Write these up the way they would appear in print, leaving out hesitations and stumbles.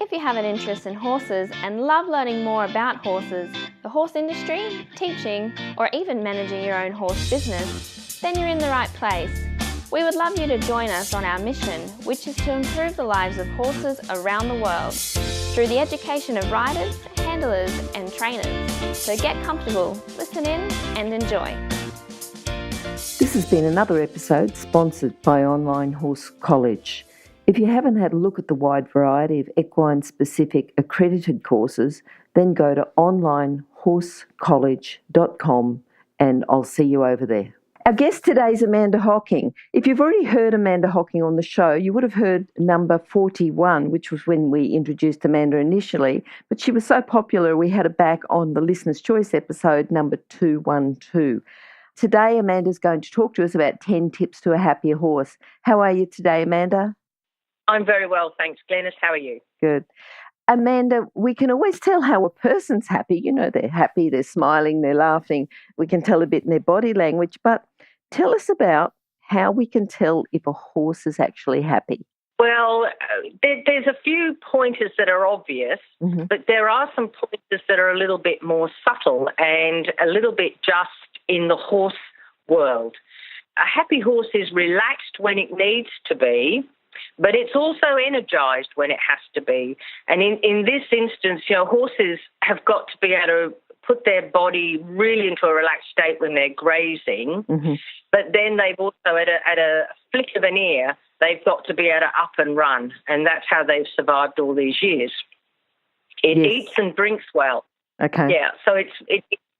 If you have an interest in horses and love learning more about horses, the horse industry, teaching, or even managing your own horse business, then you're in the right place. We would love you to join us on our mission, which is to improve the lives of horses around the world through the education of riders, handlers, and trainers. So get comfortable, listen in, and enjoy. This has been another episode sponsored by Online Horse College. If you haven't had a look at the wide variety of equine-specific accredited courses, then go to onlinehorsecollege.com and I'll see you over there. Our guest today is Amanda Hocking. If you've already heard Amanda Hocking on the show, you would have heard number 41, which was when we introduced Amanda initially, but she was so popular we had her back on the Listener's Choice episode number 212. Today, Amanda's going to talk to us about 10 tips to a happier horse. How are you today, Amanda? I'm very well, thanks, Glenys. How are you? Good. Amanda, we can always tell how a person's happy. You know, they're happy, they're smiling, they're laughing. We can tell a bit in their body language, but tell us about how we can tell if a horse is actually happy. Well, there's a few pointers that are obvious, but there are some pointers that are a little bit more subtle and a little bit just in the horse world. A happy horse is relaxed when it needs to be, but it's also energized when it has to be. And in this instance, you know, horses have got to be able to put their body really into a relaxed state when they're grazing, but then they've also, at a flick of an ear, they've got to be able to up and run, and that's how they've survived all these years. It eats and drinks well. Okay. Yeah, so it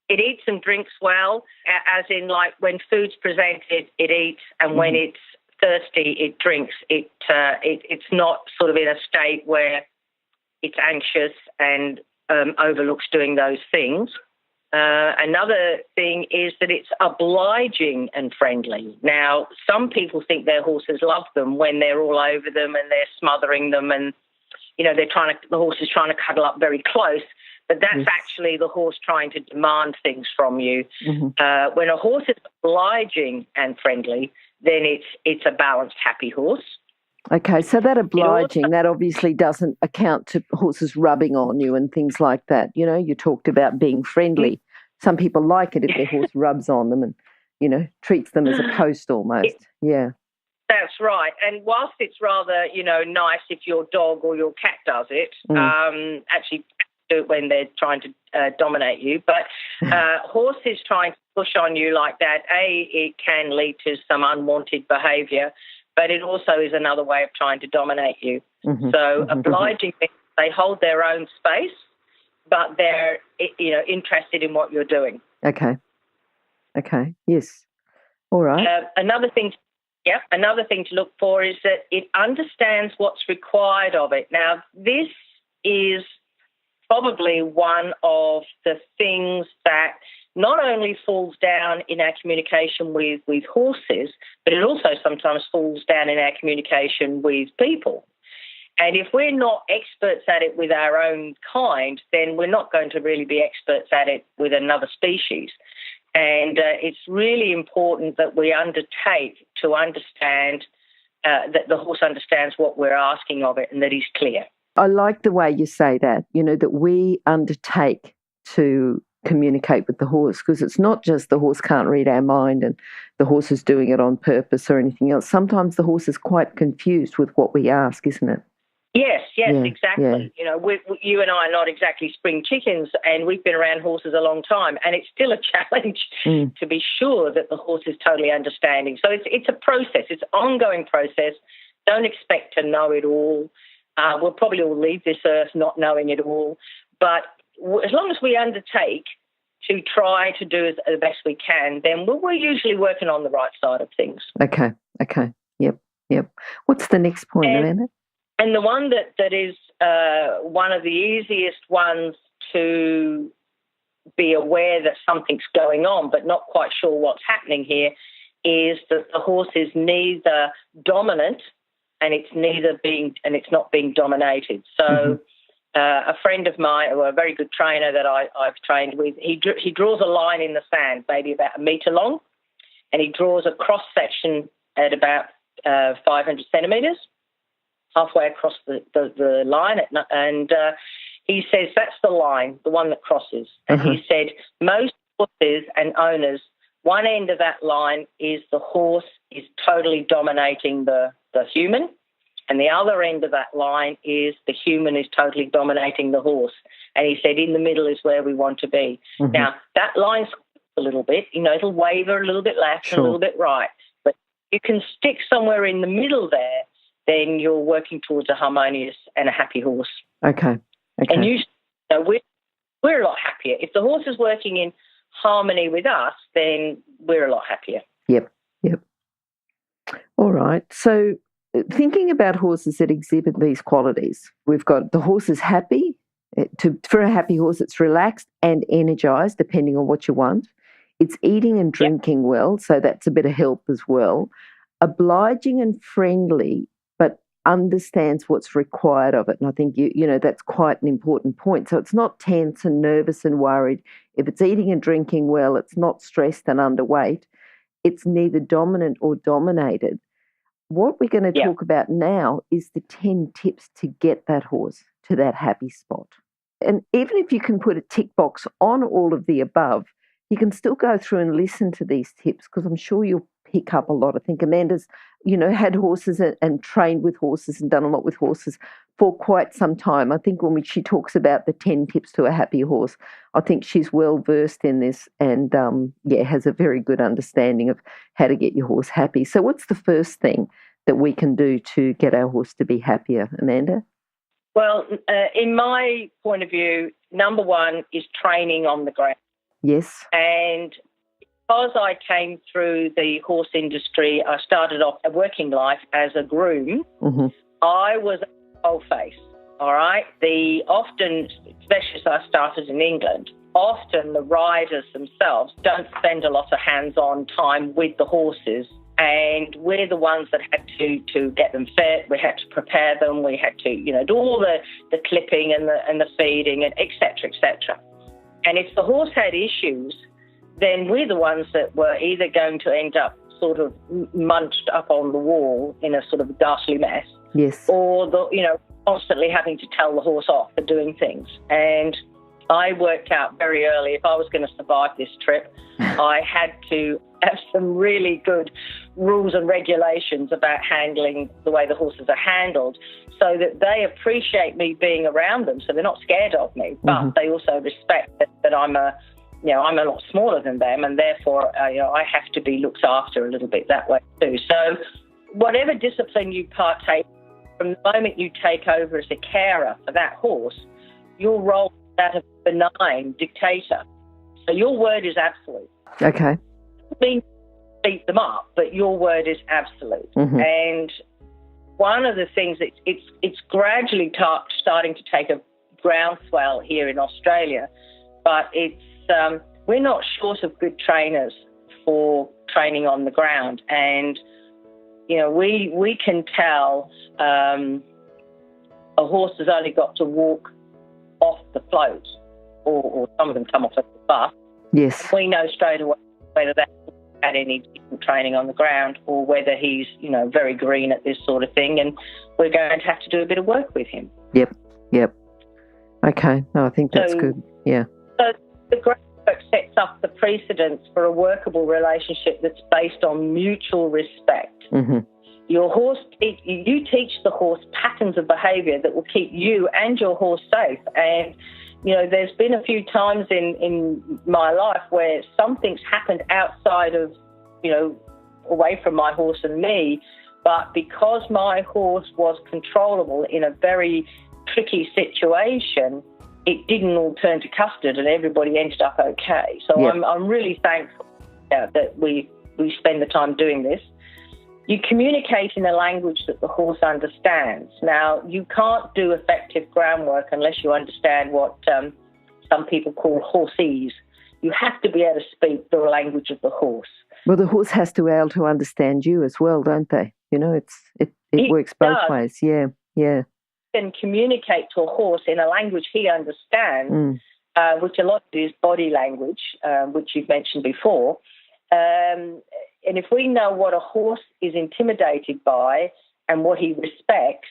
eats and drinks well, as in, like, when food's presented, it eats, and when it's thirsty, it drinks. It's not sort of in a state where it's anxious and overlooks doing those things. Another thing is that it's obliging and friendly. Now, some people think their horses love them when they're all over them and they're smothering them, and you know the horse is trying to cuddle up very close. But that's actually the horse trying to demand things from you. When a horse is obliging and friendly, then it's a balanced, happy horse. Okay, so that obliging, that obviously doesn't account to horses rubbing on you and things like that. You know, you talked about being friendly. Some people like it if their horse rubs on them and, you know, treats them as a post almost. Yeah. That's right. And whilst it's rather, you know, nice if your dog or your cat does it, actually do it when they're trying to dominate you. But horses trying to push on you like that, it can lead to some unwanted behaviour, but it also is another way of trying to dominate you. So obliging, they hold their own space, but they're, you know, interested in what you're doing. Okay. Yes. All right. Another thing to look for is that it understands what's required of it. Now, this is probably one of the things that not only falls down in our communication with horses, but it also sometimes falls down in our communication with people. And if we're not experts at it with our own kind, then we're not going to really be experts at it with another species. And it's really important that we undertake to understand that the horse understands what we're asking of it and that he's clear. I like the way you say that, you know, that we undertake to communicate with the horse, because it's not just the horse can't read our mind and the horse is doing it on purpose or anything else. Sometimes the horse is quite confused with what we ask, isn't it? Yes, exactly. Yeah. You know, you and I are not exactly spring chickens, and we've been around horses a long time, and it's still a challenge to be sure that the horse is totally understanding. So it's a process. It's an ongoing process. Don't expect to know it all. We'll probably all leave this earth not knowing it all, but as long as we undertake to try to do the best we can, then we're usually working on the right side of things. Okay. Yep. What's the next point, Amanda? And the one that is one of the easiest ones to be aware that something's going on but not quite sure what's happening here is that the horse is neither dominant and it's not being dominated. So a friend of mine, or a very good trainer that I've trained with, he draws a line in the sand, maybe about a metre long, and he draws a cross section at about 500 centimetres. halfway across the line, and he says, that's the line, the one that crosses. And he said, most horses and owners, one end of that line is the horse is totally dominating the human, and the other end of that line is the human is totally dominating the horse. And he said, in the middle is where we want to be. Now, that line's a little bit, it'll waver a little bit left and a little bit right. But you can stick somewhere in the middle there, then you're working towards a harmonious and a happy horse. Okay. And we're a lot happier. If the horse is working in harmony with us, then we're a lot happier. Yep. All right. So thinking about horses that exhibit these qualities, we've got the horse is happy. For a happy horse, it's relaxed and energised, depending on what you want. It's eating and drinking well, so that's a bit of help as well. Obliging and friendly, but understands what's required of it. And I think, that's quite an important point. So it's not tense and nervous and worried. If it's eating and drinking well, it's not stressed and underweight. It's neither dominant or dominated. What we're going to talk about now is the 10 tips to get that horse to that happy spot. And even if you can put a tick box on all of the above, you can still go through and listen to these tips, because I'm sure you'll pick up a lot. I think Amanda's, had horses and trained with horses and done a lot with horses for quite some time. I think when she talks about the 10 tips to a happy horse, I think she's well versed in this and, has a very good understanding of how to get your horse happy. So what's the first thing that we can do to get our horse to be happier, Amanda? Well, in my point of view, number one is training on the ground. Yes. And because I came through the horse industry, I started off a working life as a groom. I was a coalface, all right? Often, especially as I started in England, often the riders themselves don't spend a lot of hands-on time with the horses. And we're the ones that had to get them fed. We had to prepare them. We had to, do all the clipping and the feeding and et cetera, et cetera. And if the horse had issues, then we're the ones that were either going to end up sort of munched up on the wall in a sort of ghastly mess. Yes. Or, constantly having to tell the horse off for doing things. And I worked out very early, if I was going to survive this trip, I had to have some really good rules and regulations about handling the way the horses are handled, so that they appreciate me being around them, so they're not scared of me, but they also respect that I'm a lot smaller than them, and therefore, I have to be looked after a little bit that way too. So whatever discipline you partake, from the moment you take over as a carer for that horse, your role is that of a benign dictator. So your word is absolute. Okay. It doesn't mean beat them up, but your word is absolute. And one of the things that it's gradually starting to take a groundswell here in Australia, but we're not short of good trainers for training on the ground. And, we can tell a horse has only got to walk off the float, or some of them come off the bus. Yes. We know straight away whether that's had any decent training on the ground or whether he's, very green at this sort of thing, and we're going to have to do a bit of work with him. Yep. Okay. No, I think that's good. Yeah. So the groundwork sets up the precedence for a workable relationship that's based on mutual respect. Your horse, you teach the horse patterns of behaviour that will keep you and your horse safe. And, there's been a few times in my life where something's happened outside of, away from my horse and me, but because my horse was controllable in a very tricky situation, it didn't all turn to custard and everybody ended up okay. So I'm really thankful that we spend the time doing this. You communicate in a language that the horse understands. Now, you can't do effective groundwork unless you understand what some people call horsese. You have to be able to speak the language of the horse. Well, the horse has to be able to understand you as well, don't they? It works both ways. Yeah. Can communicate to a horse in a language he understands, which a lot is body language, which you've mentioned before. And if we know what a horse is intimidated by and what he respects,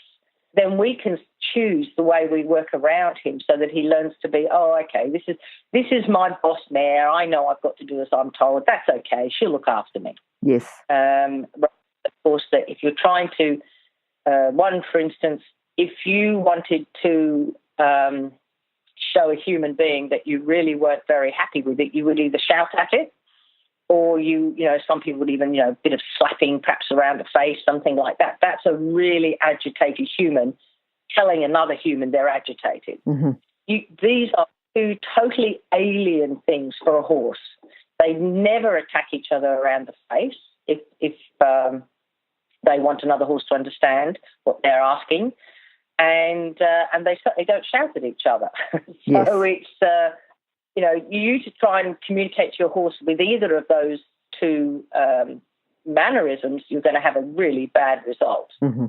then we can choose the way we work around him so that he learns to be, oh, okay, this is my boss mare. I know I've got to do as I'm told. That's okay. She'll look after me. Yes. Of course, that if you're trying to, for instance, if you wanted to show a human being that you really weren't very happy with it, you would either shout at it, or some people would even, a bit of slapping perhaps around the face, something like that. That's a really agitated human telling another human they're agitated. Mm-hmm. These are two totally alien things for a horse. They never attack each other around the face if they want another horse to understand what they're asking. And they certainly don't shout at each other. Yes. So it's... you usually try and communicate to your horse with either of those two mannerisms, you're going to have a really bad result. Mm-hmm.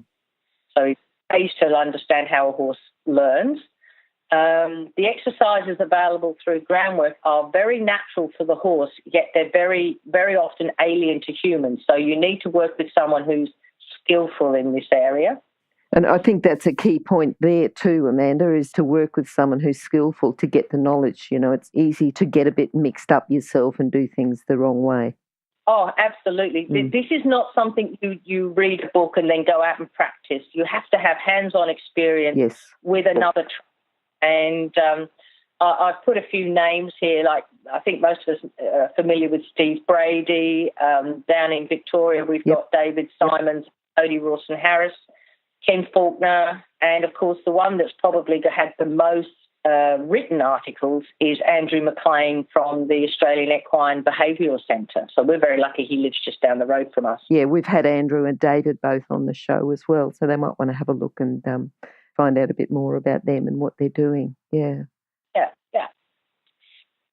So it's ways to understand how a horse learns. The exercises available through groundwork are very natural for the horse, yet they're very, very often alien to humans. So you need to work with someone who's skillful in this area. And I think that's a key point there too, Amanda, is to work with someone who's skillful to get the knowledge. It's easy to get a bit mixed up yourself and do things the wrong way. Oh, absolutely. This is not something you read a book and then go out and practice. You have to have hands-on experience with another. And I've put a few names here, like I think most of us are familiar with Steve Brady. Down in Victoria, we've got David Simons, Cody Rawson-Harris, Ken Faulkner, and, of course, the one that's probably had the most written articles is Andrew McLean from the Australian Equine Behavioural Centre. So we're very lucky he lives just down the road from us. Yeah, we've had Andrew and David both on the show as well, so they might want to have a look and find out a bit more about them and what they're doing. Yeah. Yeah.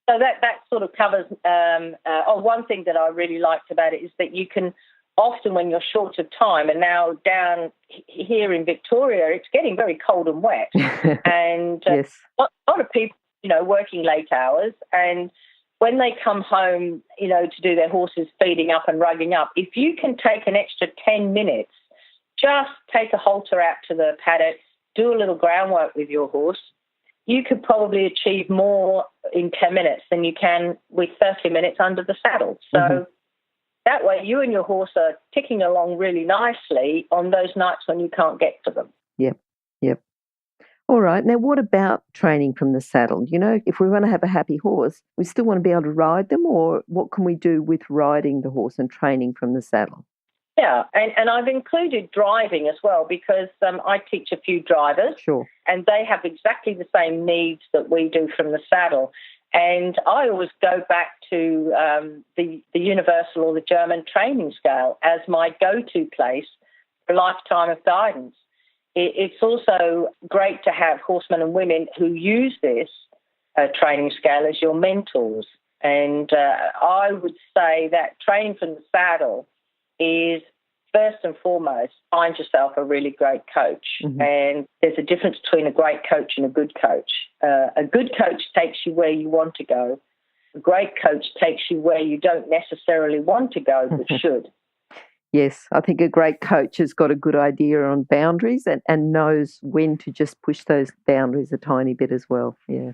So that sort of covers... one thing that I really liked about it is that you can... Often when you're short of time, and now down here in Victoria, it's getting very cold and wet. And a lot of people, working late hours, and when they come home, to do their horses feeding up and rugging up, if you can take an extra 10 minutes, just take a halter out to the paddock, do a little groundwork with your horse, you could probably achieve more in 10 minutes than you can with 30 minutes under the saddle. So that way you and your horse are ticking along really nicely on those nights when you can't get to them. Yep. All right. Now, what about training from the saddle? If we want to have a happy horse, we still want to be able to ride them, or what can we do with riding the horse and training from the saddle? Yeah, and I've included driving as well because I teach a few drivers. Sure. And they have exactly the same needs that we do from the saddle. And I always go back to the universal or the German training scale as my go-to place for a lifetime of guidance. It's also great to have horsemen and women who use this training scale as your mentors. And I would say that training from the saddle is first and foremost, find yourself a really great coach. Mm-hmm. And there's a difference between a great coach and a good coach. A good coach takes you where you want to go. A great coach takes you where you don't necessarily want to go, but should. Yes, I think a great coach has got a good idea on boundaries and knows when to just push those boundaries a tiny bit as well. Yeah.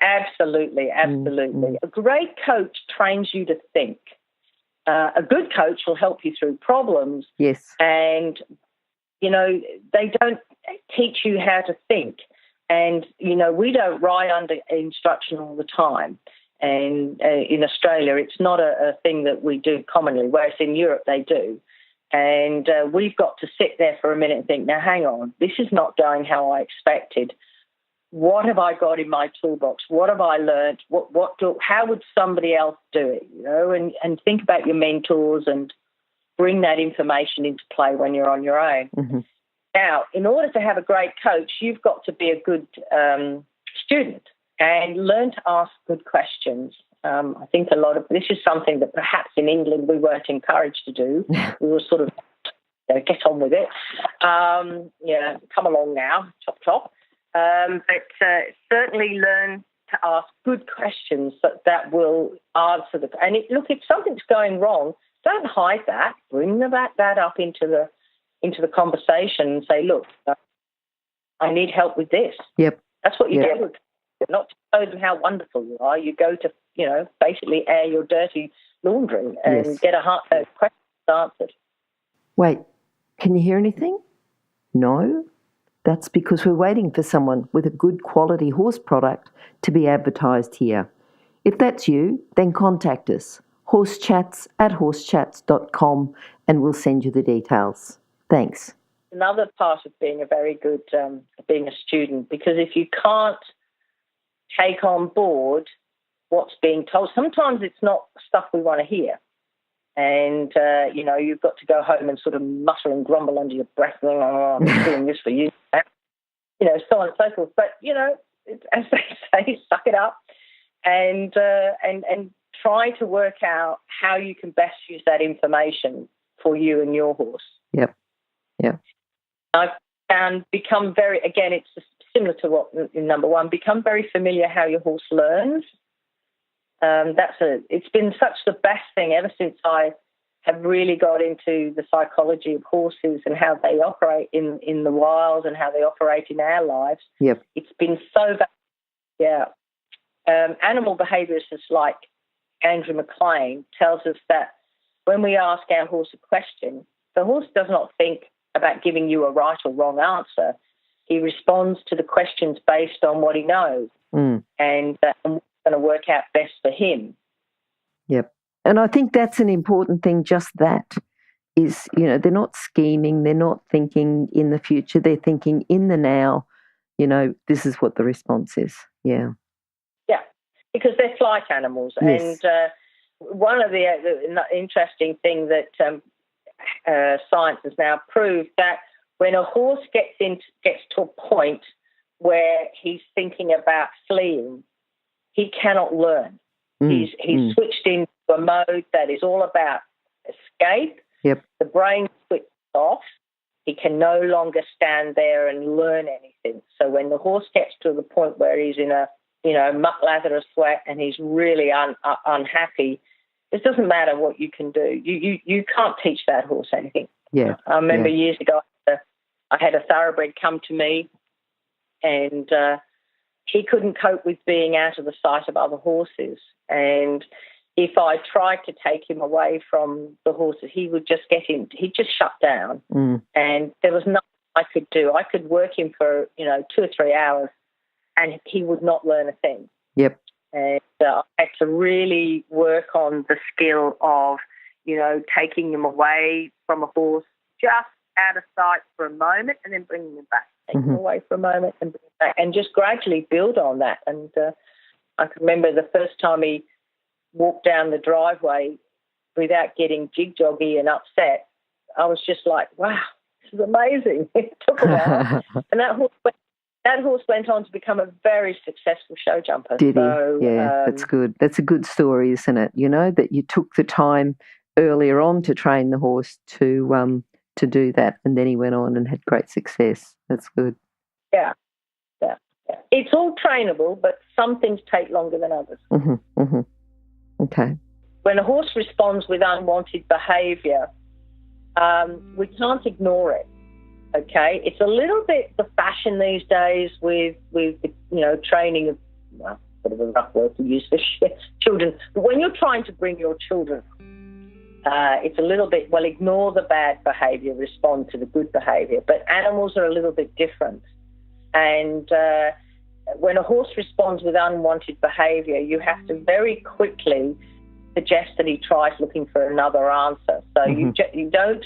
Absolutely. Mm-hmm. A great coach trains you to think. A good coach will help you through problems. Yes. And, they don't teach you how to think. And, we don't ride under instruction all the time. And in Australia, it's not a thing that we do commonly, whereas in Europe they do. And we've got to sit there for a minute and think, now, hang on, this is not going how I expected. What have I got in my toolbox? What have I learned? How would somebody else do it? And think about your mentors and bring that information into play when you're on your own. Mm-hmm. Now, in order to have a great coach, you've got to be a good student and learn to ask good questions. I think this is something that perhaps in England we weren't encouraged to do. We were sort of, get on with it. Come along now, chop. But certainly learn to ask good questions that will answer the... And if something's going wrong, don't hide that. Bring that up into the conversation and say, look, I need help with this. Yep. That's what you do. Not to show them how wonderful you are. You go to, basically air your dirty laundry and get a question answered. Wait, can you hear anything? No? That's because we're waiting for someone with a good quality horse product to be advertised here. If that's you, then contact us, horsechats@horsechats.com, and we'll send you the details. Thanks. Another part of being a very good, being a student, because if you can't take on board what's being told, sometimes it's not stuff we want to hear. And, you've got to go home and sort of mutter and grumble under your breath, I'm doing this for you, so on and so forth. But, as they say, suck it up and try to work out how you can best use that information for you and your horse. Yep. I've found become very, again, it's similar to what in number one, become very familiar how your horse learns. It's been such the best thing ever since I have really got into the psychology of horses and how they operate in the wild and how they operate in our lives. Yep. It's been so bad. Yeah. Animal behaviourists like Andrew McLean tells us that when we ask our horse a question, the horse does not think about giving you a right or wrong answer. He responds to the questions based on what he knows and what's going to work out best for him. Yep. And I think that's an important thing, just that is, they're not scheming, they're not thinking in the future, they're thinking in the now, this is what the response is. Yeah. Yeah, because they're flight animals. Yes. And one of the interesting things that science has now proved that when a horse gets to a point where he's thinking about fleeing, he cannot learn. He's switched into a mode that is all about escape. Yep. The brain switches off. He can no longer stand there and learn anything. So when the horse gets to the point where he's in a muck lather of sweat and he's really unhappy, it doesn't matter what you can do. You can't teach that horse anything. Yeah. I remember years ago, I had a thoroughbred come to me, and he couldn't cope with being out of the sight of other horses. And if I tried to take him away from the horses, he'd just shut down. And there was nothing I could do. I could work him for, 2 or 3 hours, and he would not learn a thing. Yep. And I had to really work on the skill of, taking him away from a horse just out of sight for a moment and then bringing him back. Take him away for a moment and bring him back, and just gradually build on that. And I can remember the first time he walked down the driveway without getting jig-joggy and upset. I was just like, wow, this is amazing. It took a while. And that horse went on to become a very successful show jumper. Did he? Yeah, that's good. That's a good story, isn't it? That you took the time earlier on to train the horse to do that, and then he went on and had great success. That's good. Yeah. It's all trainable, but some things take longer than others. Okay. When a horse responds with unwanted behaviour, we can't ignore it. Okay, it's a little bit the fashion these days with training of, bit of a rough word to use for children. But when you're trying to bring your children, it's a little bit, ignore the bad behaviour, respond to the good behaviour. But animals are a little bit different. And when a horse responds with unwanted behaviour, you have to very quickly suggest that he tries looking for another answer. So you don't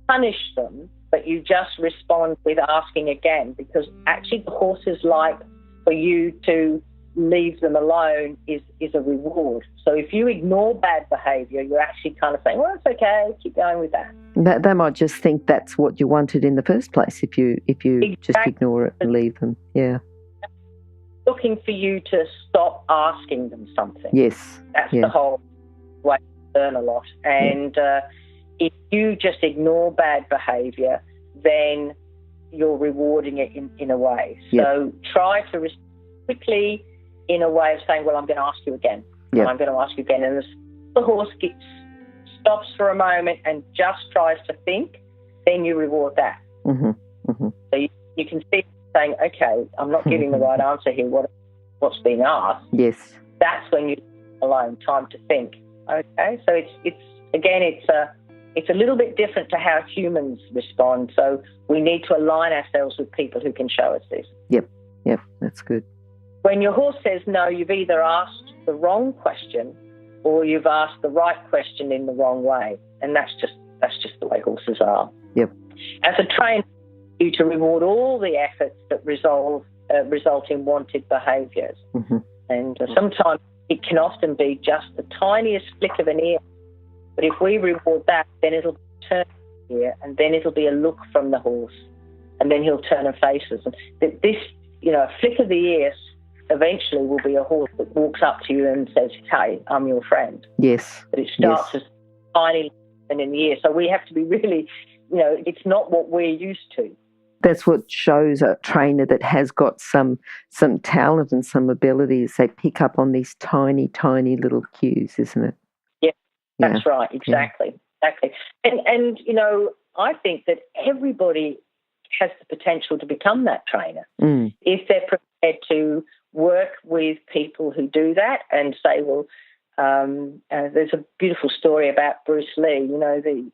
punish them, but you just respond with asking again, because actually the horses like for you to leave them alone is a reward. So if you ignore bad behaviour, you're actually kind of saying, well, it's okay, keep going with that. They might just think that's what you wanted in the first place if you Exactly. just ignore it and leave them. Yeah. Looking for you to stop asking them something. Yes. That's the whole way to learn a lot. And if you just ignore bad behaviour, then you're rewarding it in a way. So try to respond quickly in a way of saying, well, I'm going to ask you again. Yep. I'm going to ask you again. And the horse stops for a moment and just tries to think, then you reward that. So you can see saying, okay, I'm not giving the right answer here, what's being asked, Yes. that's when you alone time to think. Okay, so it's a little bit different to how humans respond. So we need to align ourselves with people who can show us this. Yep, that's good. When your horse says no, you've either asked the wrong question or you've asked the right question in the wrong way, and that's just the way horses are. Yep. As a trainer, you to reward all the efforts that result in wanted behaviours, and sometimes it can often be just the tiniest flick of an ear. But if we reward that, then it'll turn here, and then it'll be a look from the horse, and then he'll turn and face us. And this, a flick of the ear eventually will be a horse that walks up to you and says, hey, I'm your friend. Yes. But it starts as tiny and in the ear. So we have to be really, it's not what we're used to. That's what shows a trainer that has got some talent and some abilities. They pick up on these tiny, tiny little cues, isn't it? Yeah, that's right. Exactly. And I think that everybody has the potential to become that trainer if they're prepared to work with people who do that and say, well, there's a beautiful story about Bruce Lee, the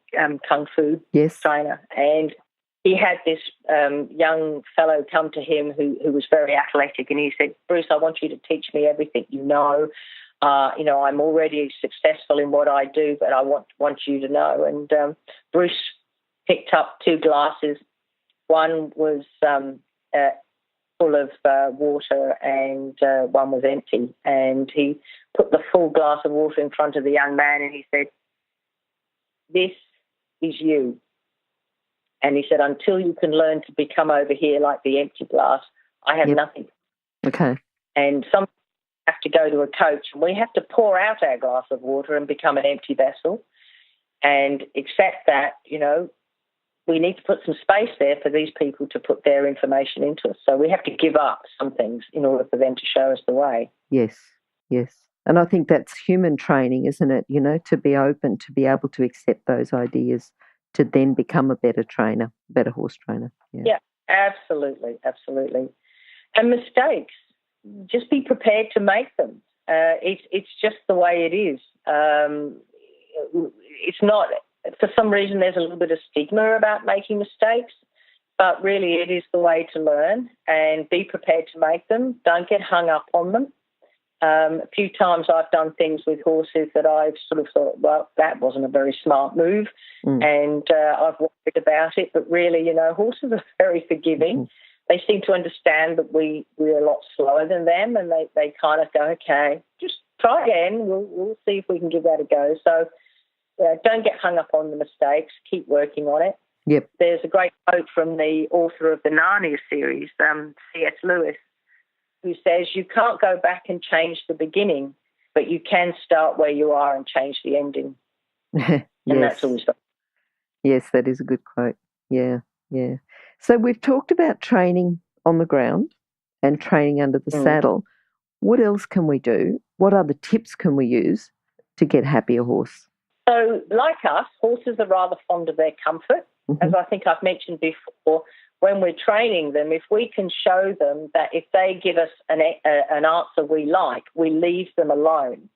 Kung Fu trainer, and he had this young fellow come to him who was very athletic, and he said, Bruce, I want you to teach me everything you know. I'm already successful in what I do, but I want you to know. And Bruce picked up 2 glasses. One was full of water and one was empty. And he put the full glass of water in front of the young man and he said, this is you. And he said, until you can learn to become over here like the empty glass, I have nothing. Okay. And some have to go to a coach and we have to pour out our glass of water and become an empty vessel and accept that, we need to put some space there for these people to put their information into us. So we have to give up some things in order for them to show us the way. Yes. And I think that's human training, isn't it? To be open, to be able to accept those ideas, to then become a better trainer, better horse trainer. Yeah, absolutely. And mistakes, just be prepared to make them. It's just the way it is. It's not, for some reason, there's a little bit of stigma about making mistakes, but really it is the way to learn, and be prepared to make them. Don't get hung up on them. A few times I've done things with horses that I've sort of thought, well, that wasn't a very smart move, and I've worried about it. But really, horses are very forgiving. They seem to understand that we're a lot slower than them, and they kind of go, okay, just try again. We'll see if we can give that a go. So don't get hung up on the mistakes. Keep working on it. Yep. There's a great quote from the author of the Narnia series, C.S. Lewis, who says, you can't go back and change the beginning, but you can start where you are and change the ending. And that's always fun. Yes, that is a good quote. Yeah. So we've talked about training on the ground and training under the saddle. What else can we do? What other tips can we use to get happier horse? So, like us, horses are rather fond of their comfort. As I think I've mentioned before, when we're training them, if we can show them that if they give us an answer we like, we leave them alone.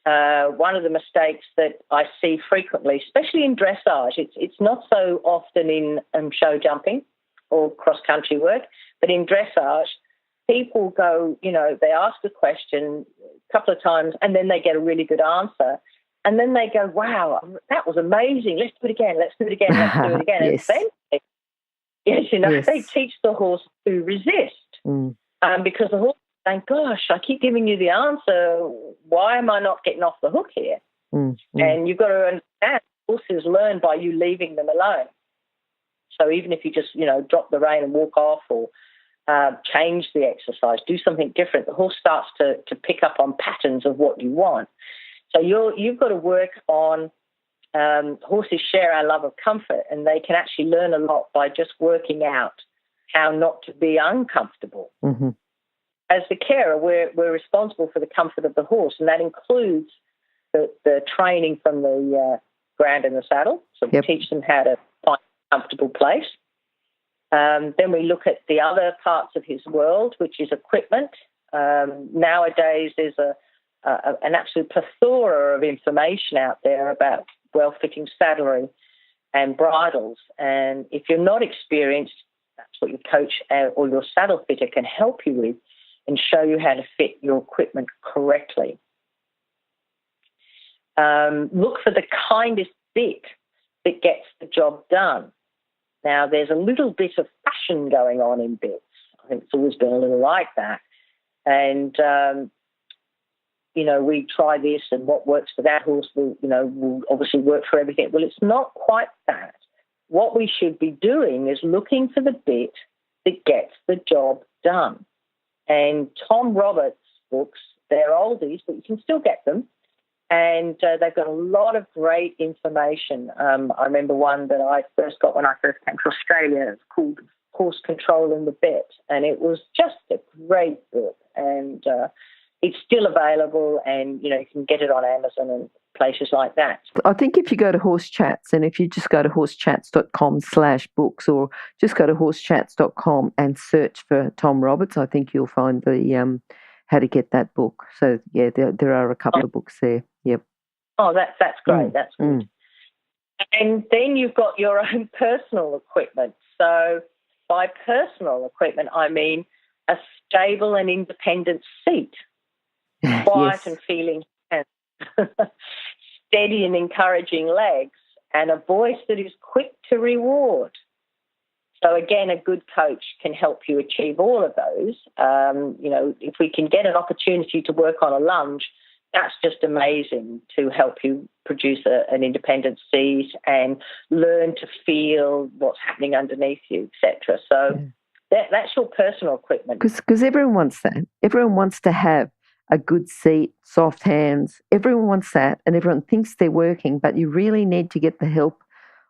One of the mistakes that I see frequently, especially in dressage, it's not so often in show jumping or cross-country work, but in dressage, people go, they ask a question a couple of times and then they get a really good answer. And then they go, wow, that was amazing. Let's do it again. Yes. And then, they teach the horse to resist because the horse is saying, gosh, I keep giving you the answer. Why am I not getting off the hook here? And you've got to understand, horses learn by you leaving them alone. So even if you just, drop the rein and walk off or change the exercise, do something different, the horse starts to pick up on patterns of what you want. So you've got to work on, horses share our love of comfort, and they can actually learn a lot by just working out how not to be uncomfortable. As the carer, we're responsible for the comfort of the horse, and that includes the training from the ground and the saddle. So we teach them how to find a comfortable place. Then we look at the other parts of his world, which is equipment. Nowadays, there's an absolute plethora of information out there about well-fitting saddlery and bridles. And if you're not experienced, that's what your coach or your saddle fitter can help you with and show you how to fit your equipment correctly. Look for the kindest bit that gets the job done. Now, there's a little bit of fashion going on in bits. I think it's always been a little like that. And, we try this and what works for that horse will obviously work for everything. Well, it's not quite that. What we should be doing is looking for the bit that gets the job done. And Tom Roberts' books, they're oldies, but you can still get them. And they've got a lot of great information. I remember one that I first got when I first came to Australia. It's called Horse Control in the Bit. And it was just a great book. And it's still available, and, you can get it on Amazon and places like that. I think if you go to Horse Chats, and if you just go to horsechats.com/books, or just go to horsechats.com and search for Tom Roberts, I think you'll find the how to get that book. So, yeah, there are a couple of books there. Yep. Oh, that's great. That's good. And then you've got your own personal equipment. So by personal equipment, I mean a stable and independent seat, quiet and feeling hands, steady and encouraging legs, and a voice that is quick to reward. So, again, a good coach can help you achieve all of those. If we can get an opportunity to work on a lunge, that's just amazing to help you produce an independent seat and learn to feel what's happening underneath you, etc. So that's your personal equipment. Because everyone wants that. Everyone wants to have a good seat, soft hands. Everyone wants that, and everyone thinks they're working, but you really need to get the help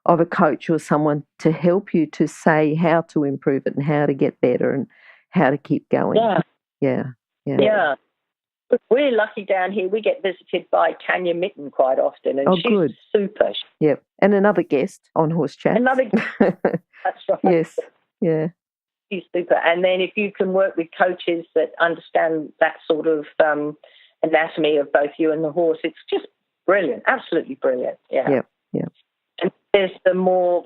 of a coach or someone to help you to say how to improve it and how to get better and how to keep going. Yeah. We're lucky down here. We get visited by Tanya Mitten quite often, and she's good. Super. Yep. And another guest on Horse Chats. That's right. Yes. Yeah. She's super. And then if you can work with coaches that understand that sort of anatomy of both you and the horse, it's just brilliant. Absolutely brilliant. Yeah. And there's the more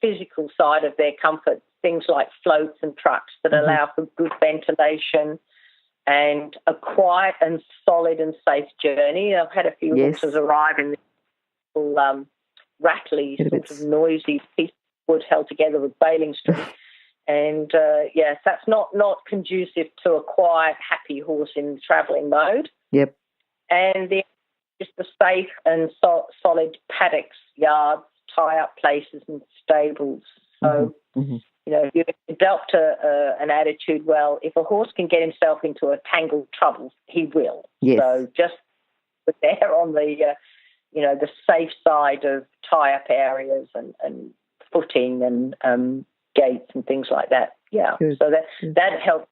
physical side of their comfort, things like floats and trucks that allow for good ventilation and a quiet and solid and safe journey. I've had a few horses arrive in this rattly, sort of noisy piece of wood held together with baling string. And, that's not conducive to a quiet, happy horse in travelling mode. Yep. And just the safe and solid paddocks, yards, tie-up places and stables. So, if you adopt an attitude, well, if a horse can get himself into a tangled trouble, he will. Yes. So just put there on the, the safe side of tie-up areas and footing and gates and things like that. Yeah. Good. So that helps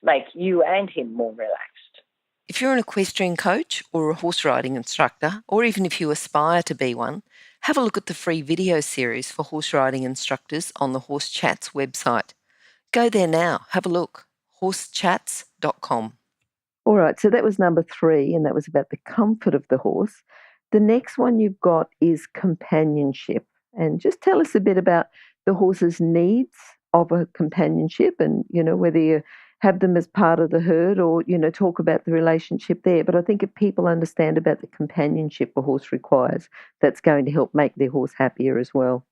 make you and him more relaxed. If you're an equestrian coach or a horse riding instructor, or even if you aspire to be one, have a look at the free video series for horse riding instructors on the Horse Chats website. Go there now. Have a look. horsechats.com. All right, so that was number 3, and that was about the comfort of the horse. The next one you've got is companionship. And just tell us a bit about the horse's needs of a companionship and, whether you have them as part of the herd or, talk about the relationship there. But I think if people understand about the companionship a horse requires, that's going to help make their horse happier as well.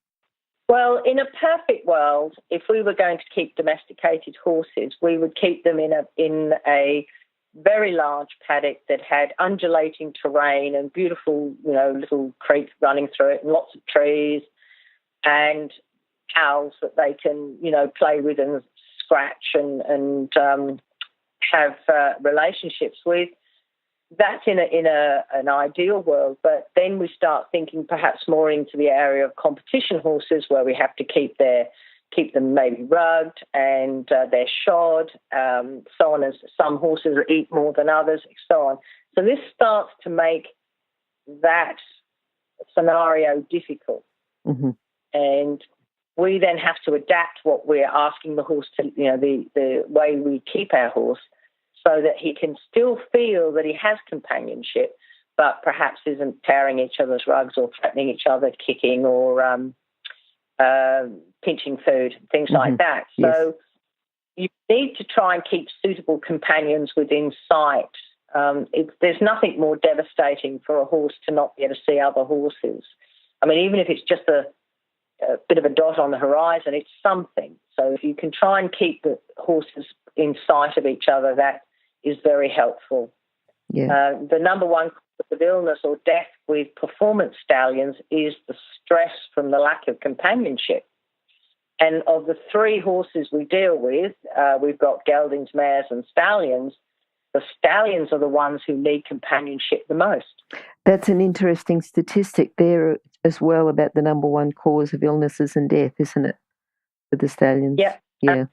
Well, in a perfect world, if we were going to keep domesticated horses, we would keep them in a very large paddock that had undulating terrain and beautiful, little creeks running through it and lots of trees and cows that they can, play with and scratch and have relationships with. That's in an ideal world, but then we start thinking perhaps more into the area of competition horses where we have to keep them maybe rugged and they're shod, so on, as some horses eat more than others, so on. So this starts to make that scenario difficult. And we then have to adapt what we're asking the horse to, the way we keep our horse, so that he can still feel that he has companionship, but perhaps isn't tearing each other's rugs or threatening each other, kicking or pinching food, things like that. Yes. So you need to try and keep suitable companions within sight. There's nothing more devastating for a horse to not be able to see other horses. I mean, even if it's just a bit of a dot on the horizon, it's something. So if you can try and keep the horses in sight of each other, that is very helpful. Yeah. The number one cause of illness or death with performance stallions is the stress from the lack of companionship. And of the three horses we deal with, we've got geldings, mares and stallions. The stallions are the ones who need companionship the most. That's an interesting statistic there as well about the number one cause of illnesses and death, isn't it, for the stallions? Yeah. Yeah.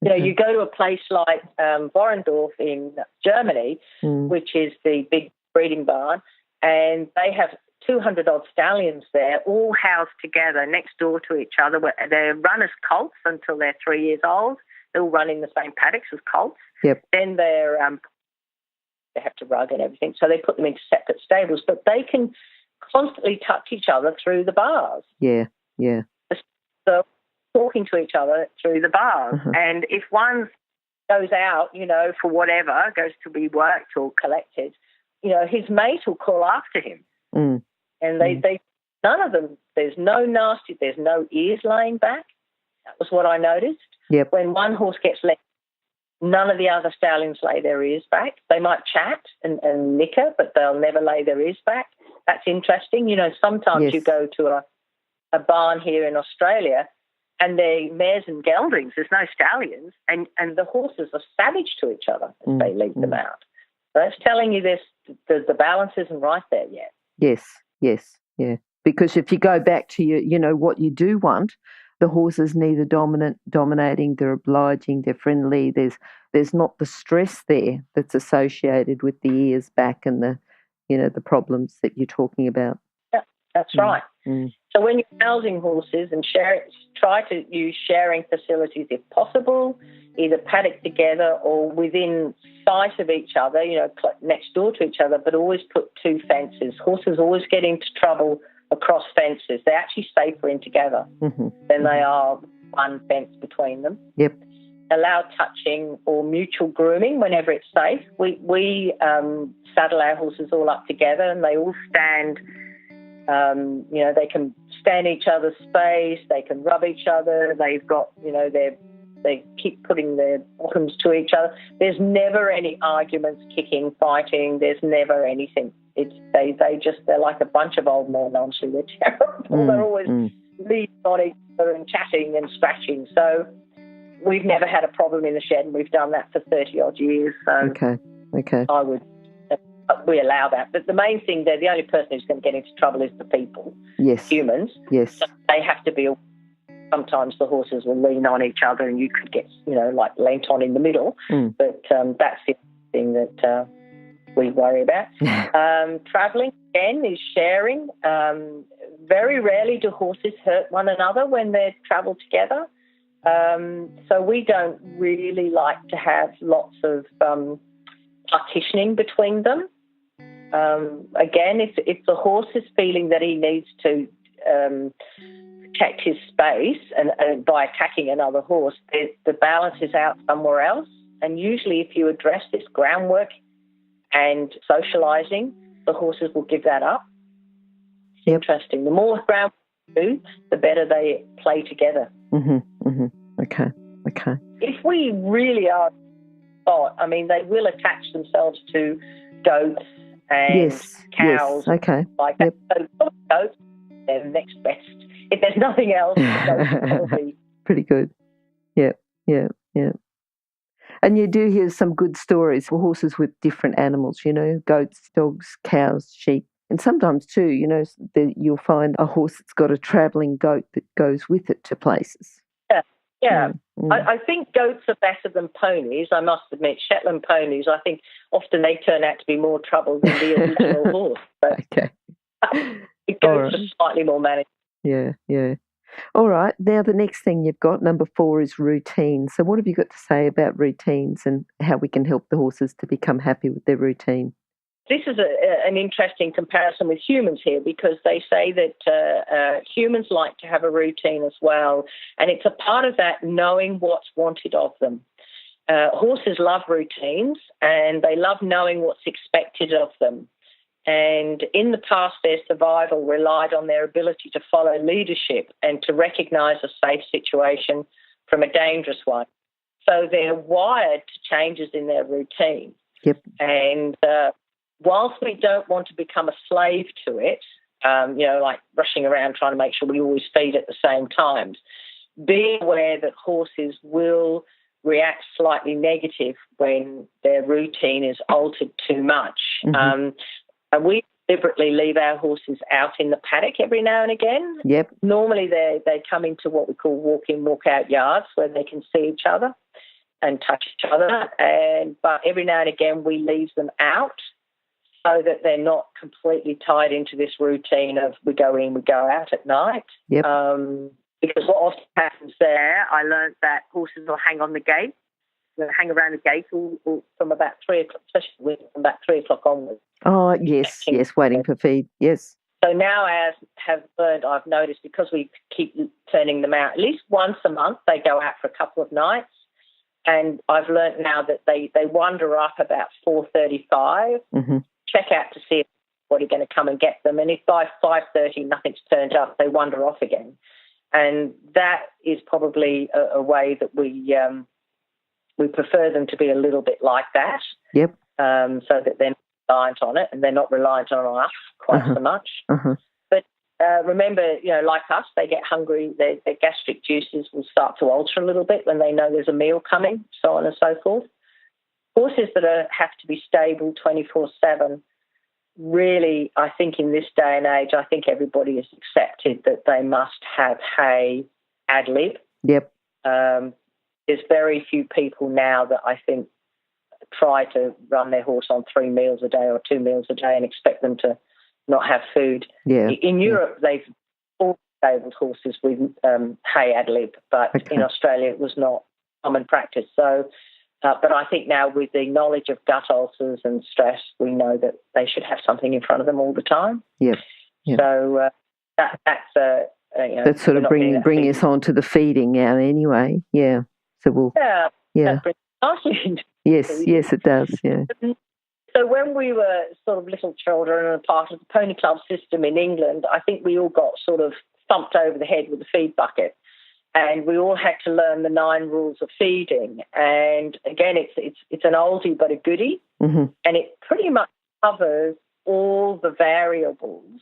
Okay. You go to a place like Vorendorf in Germany, which is the big breeding barn, and they have 200-odd stallions there, all housed together next door to each other. They're run as colts until they're 3 years old. They all run in the same paddocks as colts. Yep. Then they have to rug and everything, so they put them into separate stables, but they can constantly touch each other through the bars. Yeah. So talking to each other through the bars. And if one goes out, for whatever, goes to be worked or collected, his mate will call after him. And they none of them, there's no nasty, there's no ears laying back. That was what I noticed. Yep. When one horse gets let, none of the other stallions lay their ears back. They might chat and nicker, but they'll never lay their ears back. That's interesting. Sometimes you go to a barn here in Australia and they're mares and geldings. There's no stallions, and the horses are savage to each other as they lead them out. So that's telling you the balance isn't right there yet. Yes, yeah. Because if you go back to what you do want, the horse is neither dominating, they're obliging, they're friendly. There's not the stress there that's associated with the ears back and the problems that you're talking about. Yeah, that's right. So when you're housing horses and try to use sharing facilities if possible, either paddock together or within sight of each other, next door to each other, but always put two fences. Horses always get into trouble across fences. They're actually safer in together than they are one fence between them. Yep. Allow touching or mutual grooming whenever it's safe. We saddle our horses all up together and they all stand, they can stand each other's space, they can rub each other, they've got, they keep putting their bottoms to each other. There's never any arguments, kicking, fighting. There's never anything. They're like a bunch of old men, honestly. They're terrible. They're always leaning on each other and chatting and scratching. So we've never had a problem in the shed, and we've done that for 30-odd years. So okay. We allow that. But the main thing there, the only person who's going to get into trouble is the people, humans. Yes. So they have to be. Sometimes the horses will lean on each other and you could get, leant on in the middle. But that's the thing that we worry about. Travelling, again, is sharing. Very rarely do horses hurt one another when they travel together. So we don't really like to have lots of partitioning between them. Again, if the horse is feeling that he needs to protect his space and by attacking another horse, the balance is out somewhere else. And usually if you address this groundwork and socialising, the horses will give that up. It's interesting. The more groundwork you do, the better they play together. Okay. If we really are they will attach themselves to goats and cows. Yes. Okay. Like that. So goats, they're the next best. If there's nothing else, probably pretty good. Yeah. And you do hear some good stories for horses with different animals, goats, dogs, cows, sheep. And sometimes too, you'll find a horse that's got a travelling goat that goes with it to places. Yeah. I think goats are better than ponies, I must admit. Shetland ponies, I think often they turn out to be more trouble than the original horse. But okay. Goats are slightly more managed. Yeah. All right. Now, the next thing you've got, number 4, is routine. So what have you got to say about routines and how we can help the horses to become happy with their routine? This is an interesting comparison with humans here, because they say that humans like to have a routine as well, and it's a part of that knowing what's wanted of them. Horses love routines, and they love knowing what's expected of them. And in the past, their survival relied on their ability to follow leadership and to recognise a safe situation from a dangerous one. So they're wired to changes in their routine. Yep. And whilst we don't want to become a slave to it, like rushing around trying to make sure we always feed at the same times, be aware that horses will react slightly negative when their routine is altered too much. Mm-hmm. And we deliberately leave our horses out in the paddock every now and again. Yep. Normally they come into what we call walk-in, walk-out yards where they can see each other and touch each other. But every now and again we leave them out so that they're not completely tied into this routine of we go in, we go out at night. Yep. Because what often happens there, I learned that horses will hang on the gate. They'll hang around the gate all from about 3 o'clock, especially from about 3 o'clock onwards. Oh, yes, waiting for feed, yes. So now ours have learned, I've noticed, because we keep turning them out at least once a month, they go out for a couple of nights. And I've learned now that they wander up about 4:35, mm-hmm. check out to see if anybody going to come and get them. And if by 5:30 nothing's turned up, they wander off again. And that is probably a way that we prefer them to be a little bit like that. Yep. So that they're not reliant on it and they're not reliant on us quite so much. Uh-huh. But remember, like us, they get hungry. Their gastric juices will start to alter a little bit when they know there's a meal coming, so on and so forth. Horses that have to be stable 24/7, really, I think in this day and age, I think everybody has accepted that they must have hay ad lib. Yep. There's very few people now that I think try to run their horse on 3 meals a day or 2 meals a day and expect them to not have food. Yeah. In Europe, they've all stabled horses with hay ad lib, but in Australia it was not common practice. So, but I think now with the knowledge of gut ulcers and stress, we know that they should have something in front of them all the time. Yeah. So that's sort of bringing us on to the feeding now anyway. Yeah. So we'll... Yeah. That brings us nicely. Yes, it does, yeah. So when we were sort of little children and a part of the pony club system in England, I think we all got sort of thumped over the head with a feed bucket, and we all had to learn the 9 rules of feeding. And again, it's an oldie but a goodie, mm-hmm. and it pretty much covers all the variables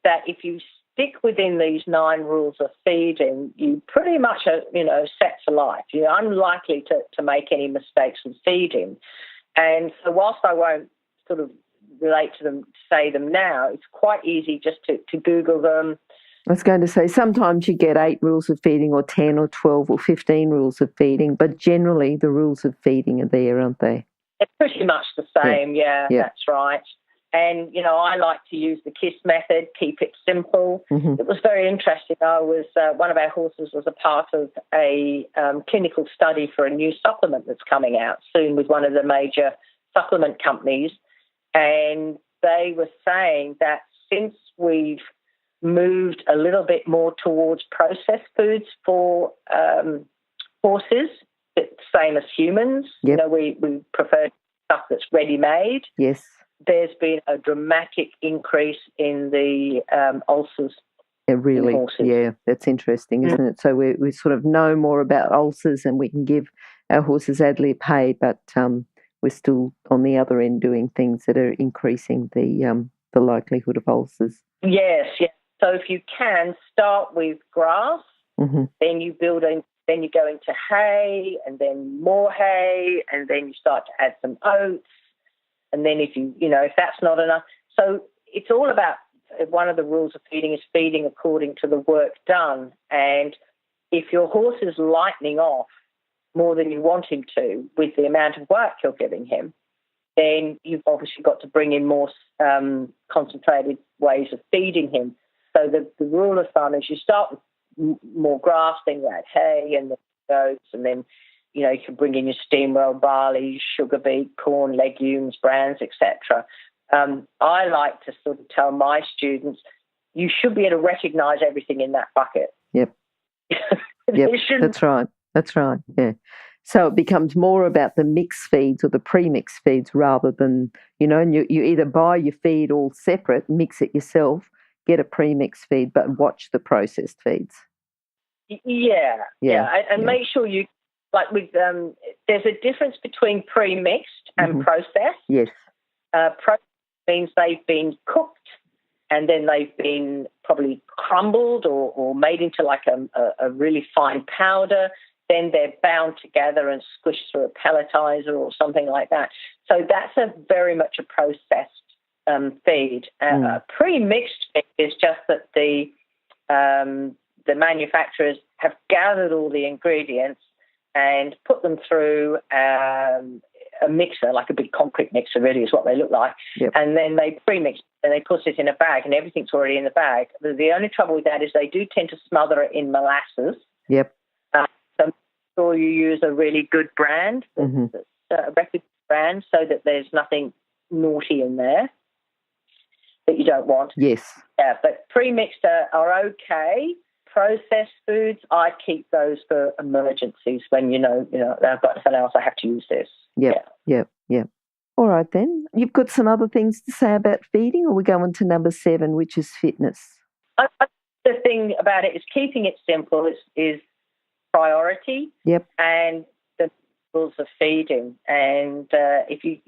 that if you stick within these 9 rules of feeding, you pretty much are, set for life. You're unlikely to make any mistakes with feeding. And so whilst I won't sort of relate to them, say them now, it's quite easy just to Google them. I was going to say sometimes you get 8 rules of feeding or 10 or 12 or 15 rules of feeding, but generally the rules of feeding are there, aren't they? It's pretty much the same, yeah. That's right. And, I like to use the KISS method, keep it simple. Mm-hmm. It was very interesting. One of our horses was a part of a clinical study for a new supplement that's coming out soon with one of the major supplement companies. And they were saying that since we've moved a little bit more towards processed foods for horses, it's the same as humans. Yep. We prefer stuff that's ready-made. Yes. There's been a dramatic increase in the ulcers. Really, in horses. Yeah, that's interesting, isn't it? So we sort of know more about ulcers and we can give our horses ad lib hay, but we're still on the other end doing things that are increasing the likelihood of ulcers. Yes. So if you can start with grass, mm-hmm. then you build in. Then you go into hay, and then more hay, and then you start to add some oats. And then if that's not enough. So it's all about, one of the rules of feeding is feeding according to the work done. And if your horse is lightening off more than you want him to with the amount of work you're giving him, then you've obviously got to bring in more concentrated ways of feeding him. So the rule of thumb is you start with more grass, then you add hay and the goats, and then, you can bring in your steamroll barley, sugar beet, corn, legumes, bran, etc. I like to sort of tell my students, you should be able to recognise everything in that bucket. Yep. Yep. That's right. Yeah. So it becomes more about the mixed feeds or the pre-mixed feeds rather than, and you either buy your feed all separate, mix it yourself, get a pre-mixed feed, but watch the processed feeds. Yeah. And make sure you, like with, there's a difference between pre-mixed and processed. Yes. Processed means they've been cooked and then they've been probably crumbled or made into like a really fine powder. Then they're bound together and squished through a pelletizer or something like that. So that's very much a processed feed. Pre-mixed feed is just that the manufacturers have gathered all the ingredients and put them through a mixer, like a big concrete mixer really is what they look like. Yep. And then they pre-mix and they put it in a bag and everything's already in the bag. The only trouble with that is they do tend to smother it in molasses. Yep. So make sure you use a really good brand, a reputable brand, so that there's nothing naughty in there that you don't want. Yes. Yeah, but pre-mixed are okay. Processed foods, I keep those for emergencies when, I've got something else, I have to use this. Yep. All right, then. You've got some other things to say about feeding, or we go on to number 7, which is fitness? The thing about it is keeping it simple is priority. Yep. And the rules of feeding. And if you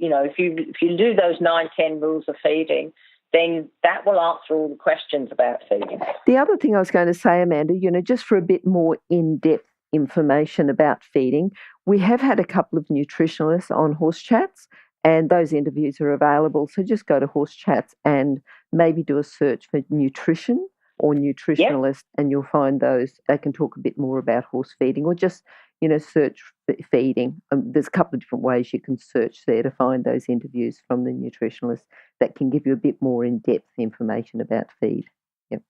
do those 9-10 rules of feeding, then that will answer all the questions about feeding. The other thing I was going to say, Amanda, just for a bit more in-depth information about feeding, we have had a couple of nutritionalists on Horse Chats, and those interviews are available. So just go to Horse Chats and maybe do a search for nutrition or nutritionalist, and you'll find those. They can talk a bit more about horse feeding, or just, search feeding. There's a couple of different ways you can search there to find those interviews from the nutritionalists that can give you a bit more in-depth information about feed. Yep.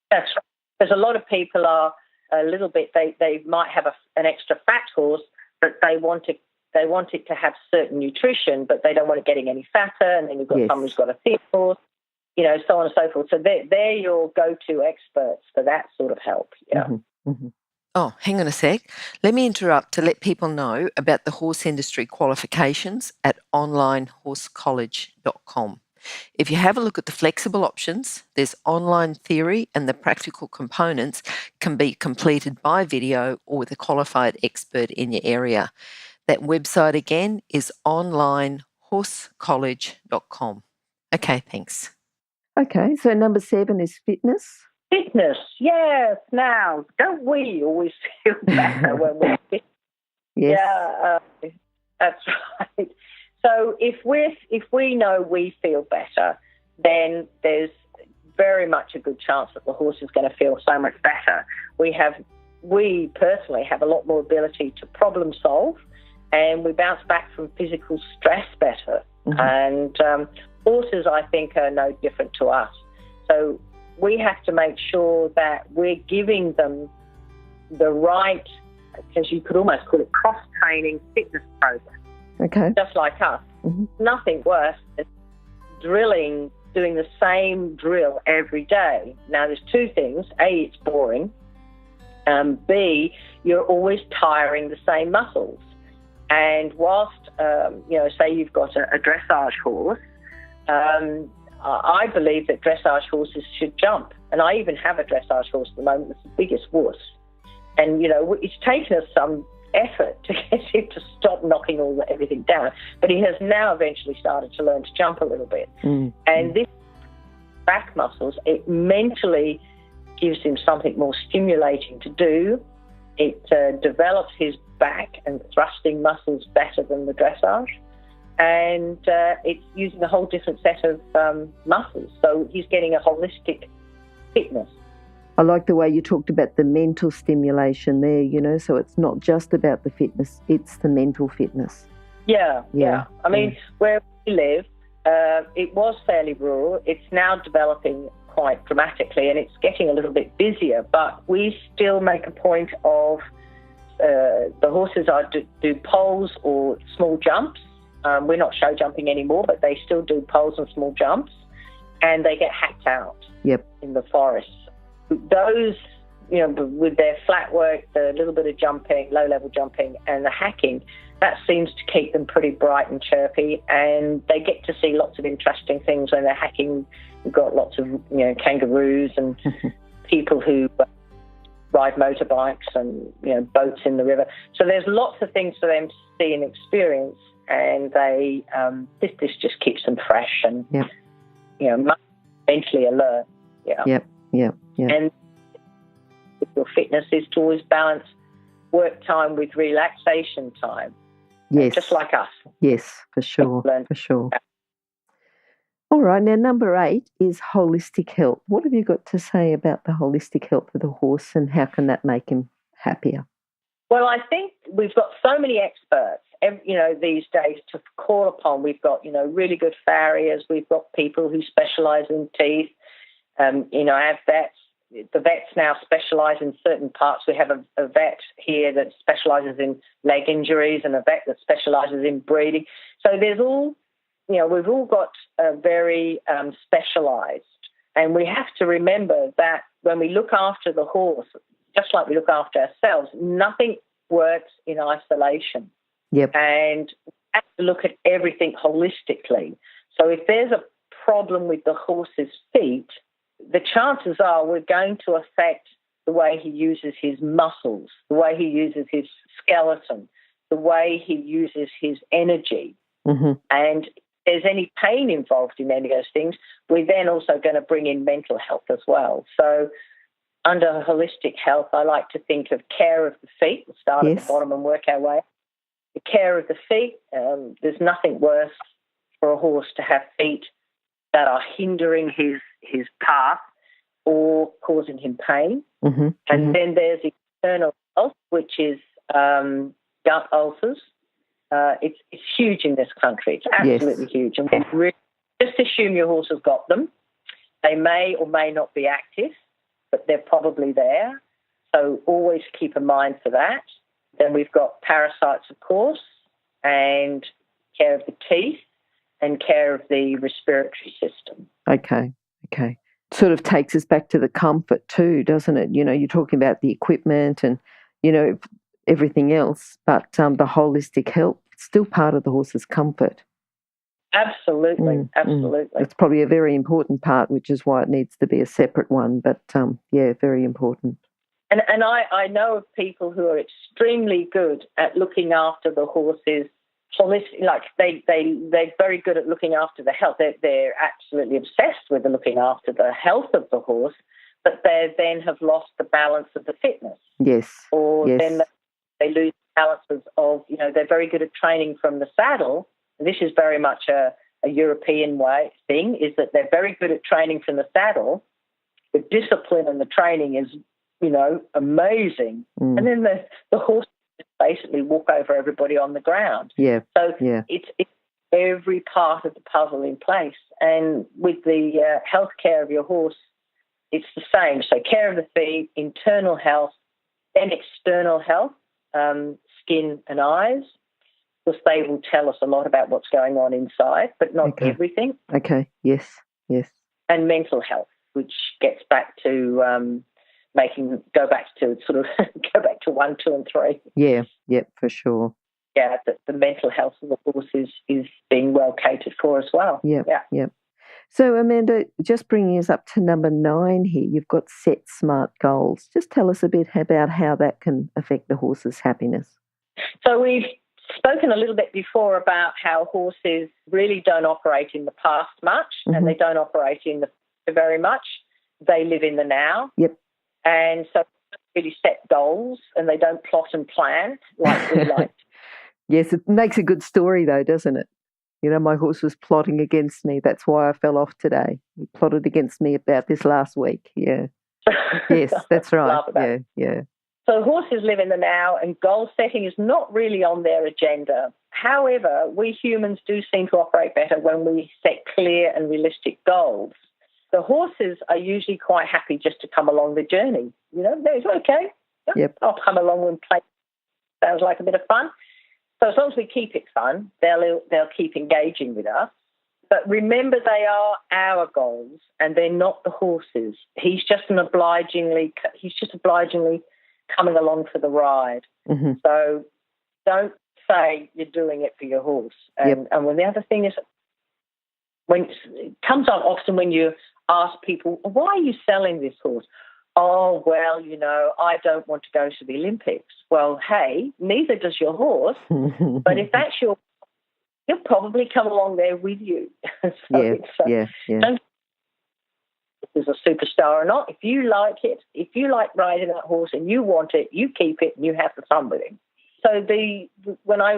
That's right. Because a lot of people are a little bit, they might have an extra fat horse, but they want it to have certain nutrition, but they don't want it getting any fatter, and then you've got someone who's got a thin horse, so on and so forth. So they're your go-to experts for that sort of help. Yeah. Oh, hang on a sec. Let me interrupt to let people know about the horse industry qualifications at onlinehorsecollege.com. If you have a look at the flexible options, there's online theory, and the practical components can be completed by video or with a qualified expert in your area. That website again is onlinehorsecollege.com. Okay, thanks. Okay, so number 7 is fitness. Fitness, yes. Now, don't we always feel better when we're fit? Yes. Yeah, that's right. So if we know we feel better, then there's very much a good chance that the horse is going to feel so much better. We personally have a lot more ability to problem solve, and we bounce back from physical stress better. And horses, I think, are no different to us. So we have to make sure that we're giving them the right, because you could almost call it cross-training fitness program. Okay. Just like us. Nothing worse than doing the same drill every day. Now, there's 2 things. A, it's boring. B, you're always tiring the same muscles. And whilst, say you've got a dressage horse, I believe that dressage horses should jump. And I even have a dressage horse at the moment that's the biggest wuss. And, it's taken us some effort to get him to stop knocking everything down. But he has now eventually started to learn to jump a little bit. And this back muscles, it mentally gives him something more stimulating to do. It develops his back and thrusting muscles better than the dressage. And it's using a whole different set of muscles. So he's getting a holistic fitness. I like the way you talked about the mental stimulation there, so it's not just about the fitness, it's the mental fitness. Yeah. I mean, where we live, it was fairly rural. It's now developing quite dramatically, and it's getting a little bit busier, but we still make a point of the horses do poles or small jumps. We're not show jumping anymore, but they still do poles and small jumps, and they get hacked out in the forest. Those, with their flat work, the little bit of jumping, low-level jumping, and the hacking, that seems to keep them pretty bright and chirpy, and they get to see lots of interesting things when they're hacking. We've got lots of, kangaroos and people who ride motorbikes and, boats in the river. So there's lots of things for them to see and experience, and they this just keeps them fresh and, mentally alert. And your fitness is to always balance work time with relaxation time. Yes. Just like us. Yes, for sure. For sure. All right. Now, number 8 is holistic health. What have you got to say about the holistic health of the horse, and how can that make him happier? Well, I think we've got so many experts, these days to call upon. We've got, really good farriers. We've got people who specialise in teeth. I have vets. The vets now specialise in certain parts. We have a vet here that specialises in leg injuries and a vet that specialises in breeding. So there's all, we've all got very specialised. And we have to remember that when we look after the horse, just like we look after ourselves, nothing works in isolation. And we have to look at everything holistically. So if there's a problem with the horse's feet, the chances are we're going to affect the way he uses his muscles, the way he uses his skeleton, the way he uses his energy. And if there's any pain involved in any of those things, we're then also going to bring in mental health as well. So under holistic health, I like to think of care of the feet. We'll start at the bottom and work our way. The care of the feet, there's nothing worse for a horse to have feet that are hindering his path or causing him pain. And then there's external health, which is gut ulcers. It's huge in this country. It's absolutely huge. And we really just assume your horse has got them. They may or may not be active, but they're probably there. So always keep a mind for that. Then we've got parasites, of course, and care of the teeth and care of the respiratory system. Okay. Sort of takes us back to the comfort too, doesn't it? You're talking about the equipment and, everything else, but the holistic health, it's still part of the horse's comfort. Absolutely. It's probably a very important part, which is why it needs to be a separate one, but very important. And I know of people who are extremely good at looking after the horses holistic, like they're very good at looking after the health. They're absolutely obsessed with looking after the health of the horse, but they then have lost the balance of the fitness. Then they lose balances of, they're very good at training from the saddle. This is very much a European way thing, is that they're very good at training from the saddle. The discipline and the training is, amazing. And then the horse basically walk over everybody on the ground. It's every part of the puzzle in place. And with the health care of your horse, it's the same. So care of the feet, internal health, then external health, skin and eyes, because they will tell us a lot about what's going on inside, but not everything. Yes. And mental health, which gets back to go back to 1, 2, and 3. Yeah, for sure. Yeah, the mental health of the horse is being well catered for as well. Yeah. So, Amanda, just bringing us up to number 9 here, you've got set smart goals. Just tell us a bit about how that can affect the horse's happiness. So we've spoken a little bit before about how horses really don't operate in the past much, and they don't operate in the future very much. They live in the now. And so they really set goals, and they don't plot and plan like we like. Yes, it makes a good story though, doesn't it? My horse was plotting against me. That's why I fell off today. He plotted against me about this last week. Yeah. Yes, that's right. Yeah. So horses live in the now, and goal setting is not really on their agenda. However, we humans do seem to operate better when we set clear and realistic goals. the horses are usually quite happy just to come along the journey. It's okay. Yep. I'll come along and play. Sounds like a bit of fun. So as long as we keep it fun, they'll keep engaging with us. But remember, they are our goals, and they're not the horses. He's just obligingly coming along for the ride. Mm-hmm. So don't say you're doing it for your horse. And when the other thing is, when it comes up often when you ask people, why are you selling this horse? Oh, well, I don't want to go to the Olympics. Well, hey, neither does your horse. But if that's he'll probably come along there with you. Don't if there's a superstar or not. If you like it, if you like riding that horse and you want it, you keep it and you have the fun with him. So when I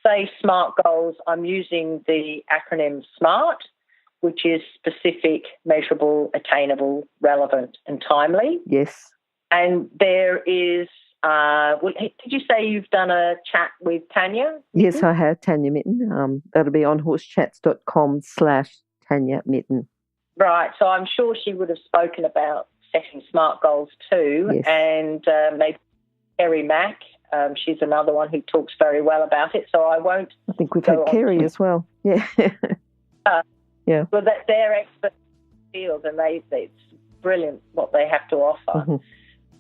say SMART goals, I'm using the acronym SMART, which is specific, measurable, attainable, relevant, and timely. Yes. And there is, did you say you've done a chat with Tanya? Yes, I have, Tanya Mitten. That'll be on horsechats.com/Tanya Mitten. Right, so I'm sure she would have spoken about setting SMART goals too. Yes. And maybe Kerry Mack, she's another one who talks very well about it, so I won't. I think we've had Kerry as well. Yeah. Yeah. Well, they're experts in the field, and it's brilliant what they have to offer. Mm-hmm.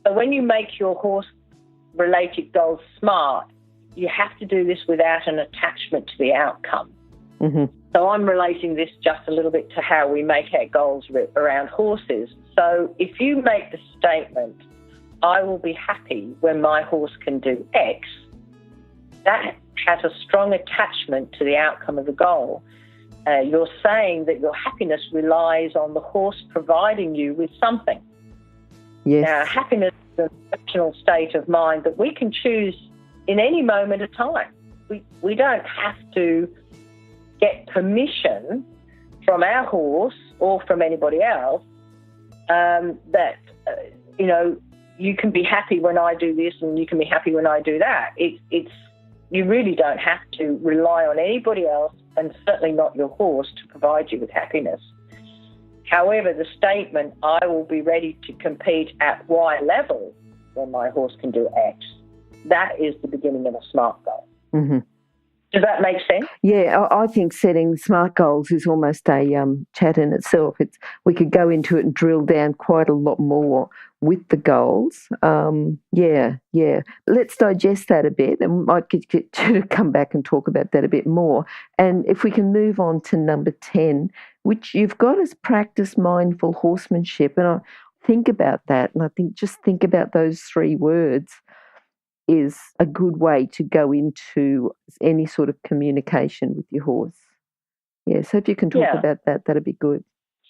So when you make your horse-related goals SMART, you have to do this without an attachment to the outcome. Mm-hmm. So I'm relating this just a little bit to how we make our goals around horses. So if you make the statement, I will be happy when my horse can do X, that has a strong attachment to the outcome of the goal. You're saying that your happiness relies on the horse providing you with something. Yes. Now, happiness is an emotional state of mind that we can choose in any moment of time. We don't have to get permission from our horse or from anybody else that, you can be happy when I do this and you can be happy when I do that. You really don't have to rely on anybody else, and certainly not your horse, to provide you with happiness. However, the statement, I will be ready to compete at Y level when my horse can do X, that is the beginning of a SMART goal. Mm-hmm. Does that make sense? Yeah, I think setting SMART goals is almost a chat in itself. We could go into it and drill down quite a lot more with the goals. Yeah. Let's digest that a bit, and we might get to come back and talk about that a bit more. And if we can move on to number 10, which you've got as practice mindful horsemanship. And I think about that, and I think about those 3 words is a good way to go into any sort of communication with your horse. Yeah, so if you can talk about that, that'd be good.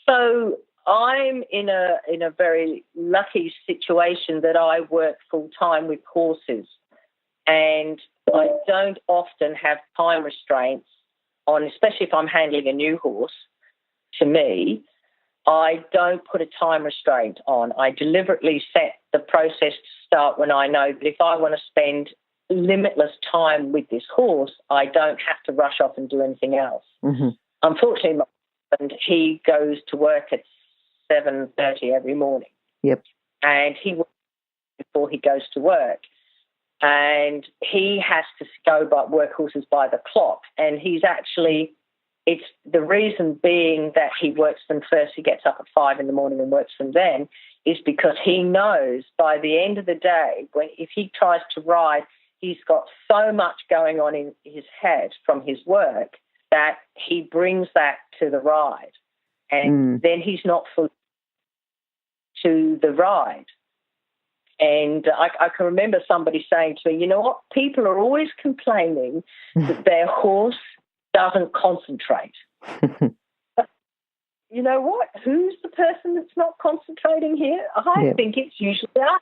So I'm in a very lucky situation that I work full-time with horses, and I don't often have time restraints on, especially if I'm handling a new horse. To me, I don't put a time restraint on. I deliberately set the process to start when I know that if I want to spend limitless time with this horse, I don't have to rush off and do anything else. Mm-hmm. Unfortunately, my husband, he goes to work at 7:30 every morning. Yep. And he works before he goes to work. And he has to work horses by the clock. And it's the reason being that he works them first, he gets up at 5 in the morning and works them then, is because he knows by the end of the day, if he tries to ride, he's got so much going on in his head from his work that he brings that to the ride. And then he's not full to the ride. And I can remember somebody saying to me, you know what, people are always complaining that their horse doesn't concentrate. You know what? Who's the person that's not concentrating here? I think it's usually us.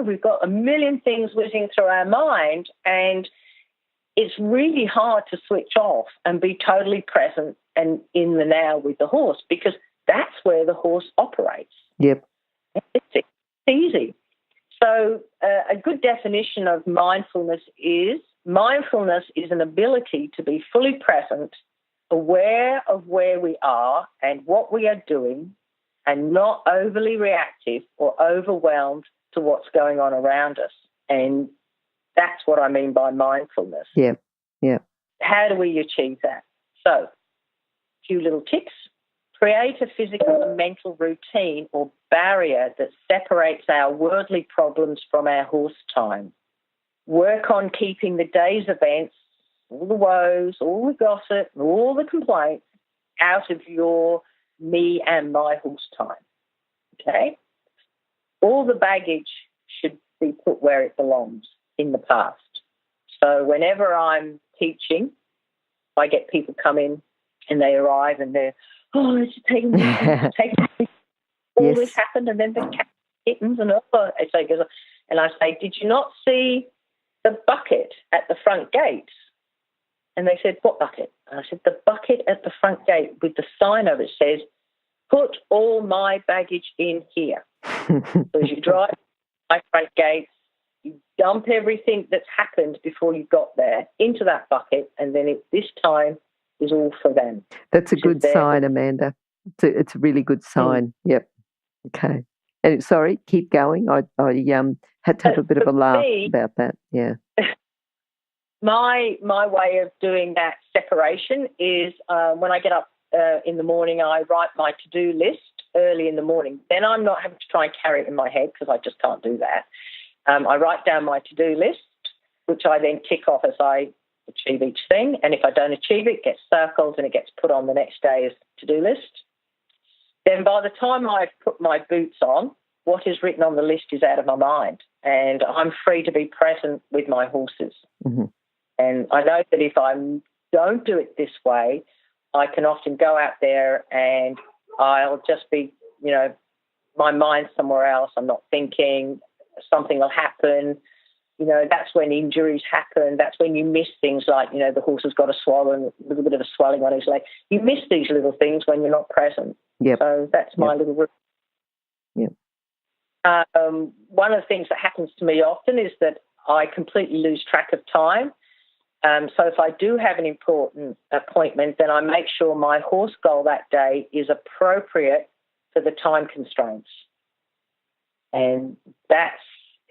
We've got a million things whizzing through our mind, and it's really hard to switch off and be totally present and in the now with the horse, because that's where the horse operates. Yep. It's easy. So a good definition of mindfulness is an ability to be fully present aware of where we are and what we are doing, and not overly reactive or overwhelmed to what's going on around us. And that's what I mean by mindfulness. Yeah, yeah. How do we achieve that? So, a few little tips. Create a physical and mental routine or barrier that separates our worldly problems from our horse time. Work on keeping the day's events, all the woes, all the gossip, all the complaints out of your me and my horse time, okay? All the baggage should be put where it belongs in the past. So whenever I'm teaching, I get people come in and they arrive and they're, oh, it's taking me, all this happened, and then the cat kittens and all. And I say, did you not see the bucket at the front gate? And they said, what bucket? And I said, the bucket at the front gate with the sign over it says, put all my baggage in here. So as you drive my front gate, you dump everything that's happened before you got there into that bucket, and then this time is all for them. That's a good sign, Amanda. It's a really good sign. Yep. Okay. And sorry, keep going. I had to have a bit of a laugh about that. Yeah. My way of doing that separation is when I get up in the morning, I write my to-do list early in the morning. Then I'm not having to try and carry it in my head because I just can't do that. I write down my to-do list, which I then tick off as I achieve each thing. And if I don't achieve it, it gets circled and it gets put on the next day's to-do list. Then by the time I've put my boots on, what is written on the list is out of my mind, and I'm free to be present with my horses. Mm-hmm. And I know that if I don't do it this way, I can often go out there and I'll just be, my mind's somewhere else. I'm not thinking. Something will happen. That's when injuries happen. That's when you miss things like, the horse has got a little bit of a swelling on his leg. You miss these little things when you're not present. Yep. So that's my little routine. Yep. One of the things that happens to me often is that I completely lose track of time. So if I do have an important appointment, then I make sure my horse goal that day is appropriate for the time constraints. And that's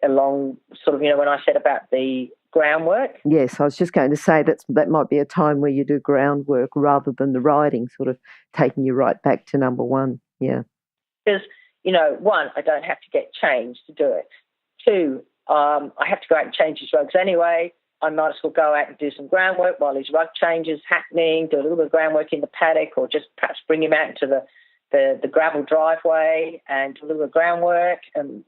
along sort of, when I said about the groundwork. Yes, I was just going to say that might be a time where you do groundwork rather than the riding, sort of taking you right back to number one. Yeah. Because, one, I don't have to get changed to do it. Two, I have to go out and change his rugs anyway. I might as well go out and do some groundwork while his rug change is happening, do a little bit of groundwork in the paddock, or just perhaps bring him out into the gravel driveway and do a little bit of groundwork. And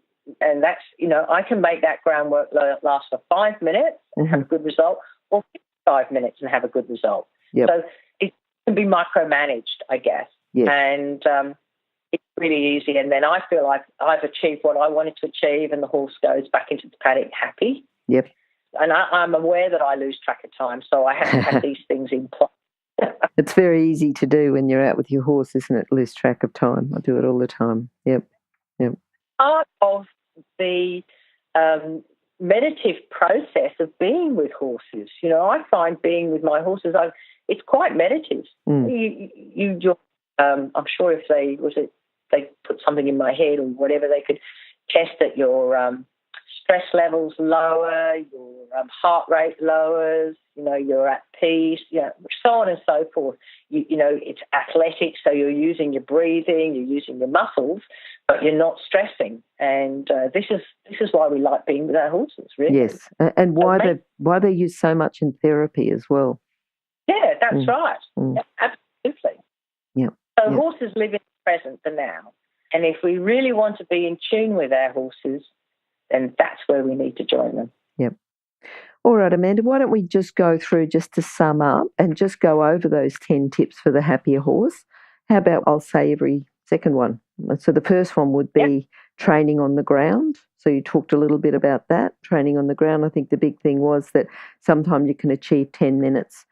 that's, I can make that groundwork last for 5 minutes and have a good result, or 5 minutes and have a good result. Yep. So it can be micromanaged, I guess. Yes. And it's really easy. And then I feel like I've achieved what I wanted to achieve, and the horse goes back into the paddock happy. Yep. And I'm aware that I lose track of time, so I have to have these things in place. It's very easy to do when you're out with your horse, isn't it? Lose track of time. I do it all the time. Yep. Yep. Part of the meditative process of being with horses, I find being with my horses, it's quite meditative. I'm sure if they put something in my head or whatever, they could test that your stress levels lower, your heart rate lowers, you're at peace, so on and so forth. It's athletic, so you're using your breathing, you're using your muscles, but you're not stressing. And this is why we like being with our horses, really. Yes, and why they use so much in therapy as well. Yeah, that's right. Yeah, absolutely. Yeah. So horses live in the present, the now. And if we really want to be in tune with our horses, then that's where we need to join them. Yep. All right, Amanda, why don't we just go through just to sum up and just go over those 10 tips for the happier horse? How about I'll say every second one? So the first one would be training on the ground. So you talked a little bit about that, training on the ground. I think the big thing was that sometimes you can achieve 10 minutes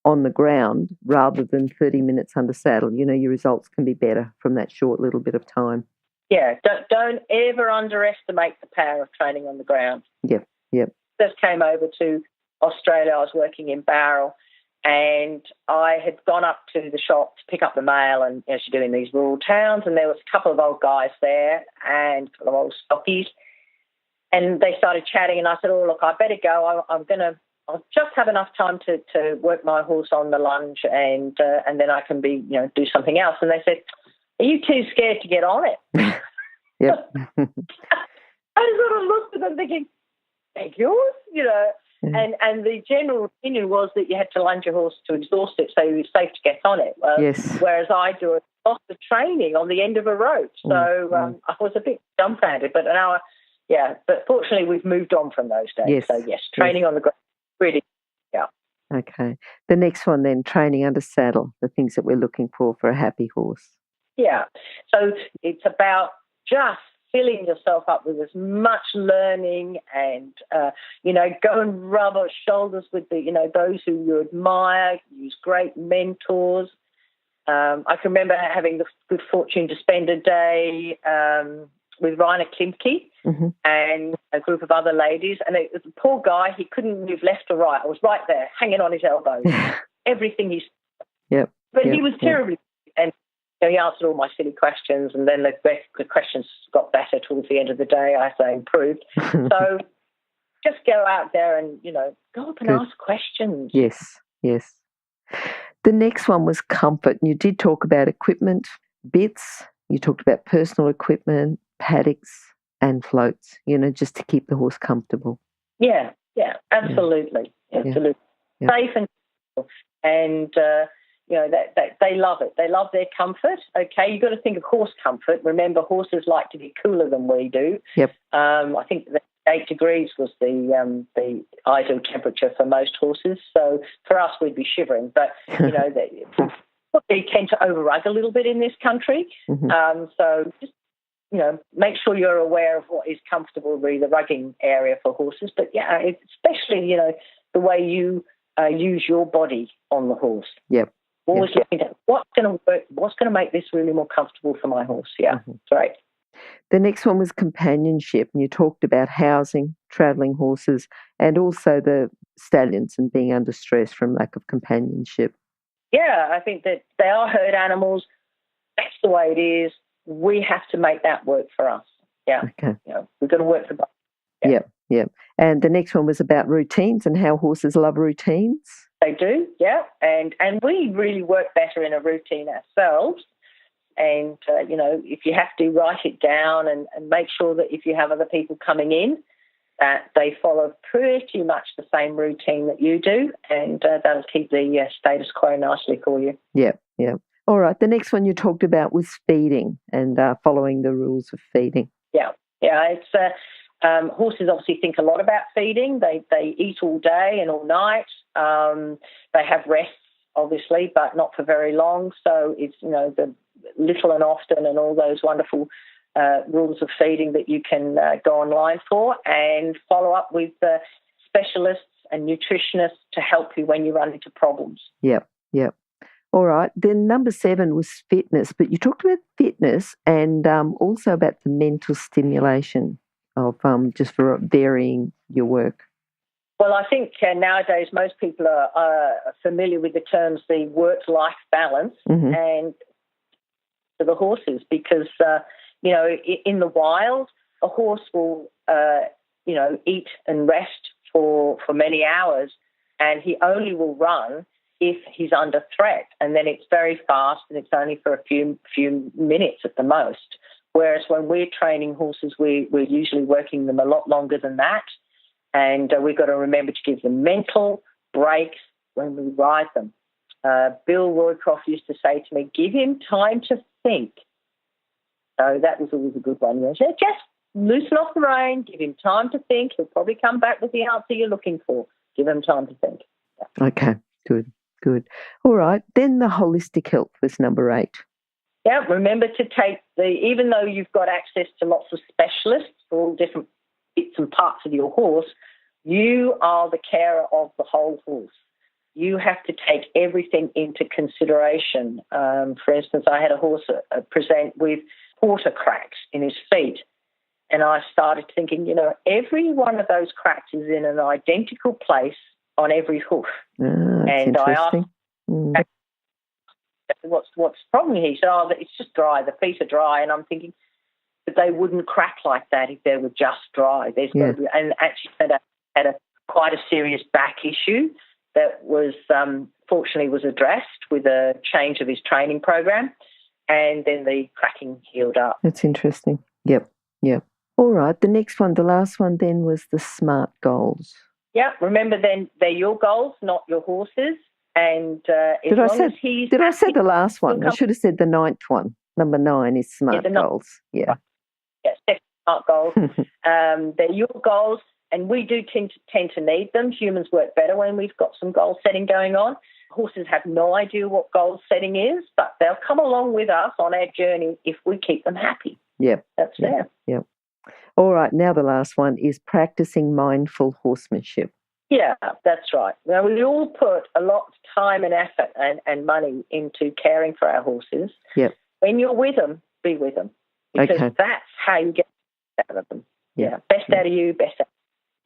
on the ground rather than 30 minutes under saddle. Your results can be better from that short little bit of time. Yeah, don't ever underestimate the power of training on the ground. Yep. Just came over to Australia. I was working in Barrel, And I had gone up to the shop to pick up the mail, and as you do in these rural towns, and there was a couple of old guys there and a couple of old stockies. And they started chatting, and I said, "Oh, look, I better go. I'll just have enough time to work my horse on the lunge, and then I can do something else." And they said, "Are you too scared to get on it?" Yep. I sort of looked at them thinking, "Take yours," And the general opinion was that you had to lunge your horse to exhaust it so it was safe to get on it. Yes. Whereas I do a lot of training on the end of a rope. So I was a bit dumbfounded. But now, but fortunately we've moved on from those days. Yes. So, yes, training on the ground, really, yeah. Okay. The next one then, training under saddle, the things that we're looking for a happy horse. Yeah. So it's about just filling yourself up with as much learning and, go and rub our shoulders with those who you admire, use great mentors. I can remember having the good fortune to spend a day with Rainer Klimke and a group of other ladies. And the poor guy, he couldn't move left or right. I was right there, hanging on his elbows. Everything he said. Yep. But he was terribly... And he answered all my silly questions, and then the questions got better towards the end of the day. I say improved. So just go out there and, go up and ask questions. Yes. The next one was comfort. And you did talk about equipment, bits. You talked about personal equipment, paddocks and floats, just to keep the horse comfortable. Yeah, absolutely. Yeah. Absolutely. Yeah. Safe and comfortable. And, they love it. They love their comfort. Okay, you've got to think of horse comfort. Remember, horses like to be cooler than we do. Yep. I think that 8 degrees was the ideal temperature for most horses. So for us, we'd be shivering. But, they tend to over-rug a little bit in this country. So just, make sure you're aware of what is comfortable, really, the rugging area for horses. But, especially, the way you use your body on the horse. Yep. Always looking at what's going to work, what's going to make this really more comfortable for my horse. Yeah, great. The next one was companionship, and you talked about housing, travelling horses, and also the stallions and being under stress from lack of companionship. Yeah, I think that they are herd animals. That's the way it is. We have to make that work for us. Yeah. Okay. We've got to work for both. Yeah. And the next one was about routines and how horses love routines. They do, yeah. And we really work better in a routine ourselves. And, if you have to, write it down and make sure that if you have other people coming in, that they follow pretty much the same routine that you do, and that'll keep the status quo nicely for you. Yeah. All right. The next one you talked about was feeding and following the rules of feeding. Yeah. It's horses obviously think a lot about feeding. They eat all day and all night. They have rests, obviously, but not for very long. So it's, the little and often and all those wonderful rules of feeding that you can go online for and follow up with specialists and nutritionists to help you when you run into problems. Yep. All right. Then number 7 was fitness, but you talked about fitness and also about the mental stimulation of just for varying your work. Well, I think nowadays most people are familiar with the terms the work-life balance and for the horses because, in the wild, a horse will, eat and rest for many hours and he only will run if he's under threat. And then it's very fast and it's only for a few minutes at the most. Whereas when we're training horses, we're usually working them a lot longer than that. And we've got to remember to give them mental breaks when we ride them. Bill Roycroft used to say to me, give him time to think. So that was always a good one. Just loosen off the rein, give him time to think. He'll probably come back with the answer you're looking for. Give him time to think. Yeah. Okay, good. All right, then the holistic health was number 8. Yeah, remember to take even though you've got access to lots of specialists for all different bits and parts of your horse, you are the carer of the whole horse. You have to take everything into consideration. For instance, I had a horse present with quarter cracks in his feet, and I started thinking, every one of those cracks is in an identical place on every hoof. Ah, that's And I interesting. asked, what's the problem? He said, it's just dry. The feet are dry. And I'm thinking, but they wouldn't crack like that if they were just dry. And actually had quite a serious back issue that was fortunately was addressed with a change of his training program, and then the cracking healed up. That's interesting. Yep. All right, the next one, the last one then was the SMART goals. Yeah, remember then they're your goals, not your horses. And did I say the last one? I should have said the 9th one. Number 9 is SMART goals. Yeah. Yes, SMART goals. They're your goals, and we do tend to need them. Humans work better when we've got some goal setting going on. Horses have no idea what goal setting is, but they'll come along with us on our journey if we keep them happy. Yep. That's there. Yep. All right, now the last one is practicing mindful horsemanship. Yeah, that's right. Now, we all put a lot of time and effort and money into caring for our horses. Yep. When you're with them, be with them. Because that's how you get out of them. Yeah. Best out of you, best out of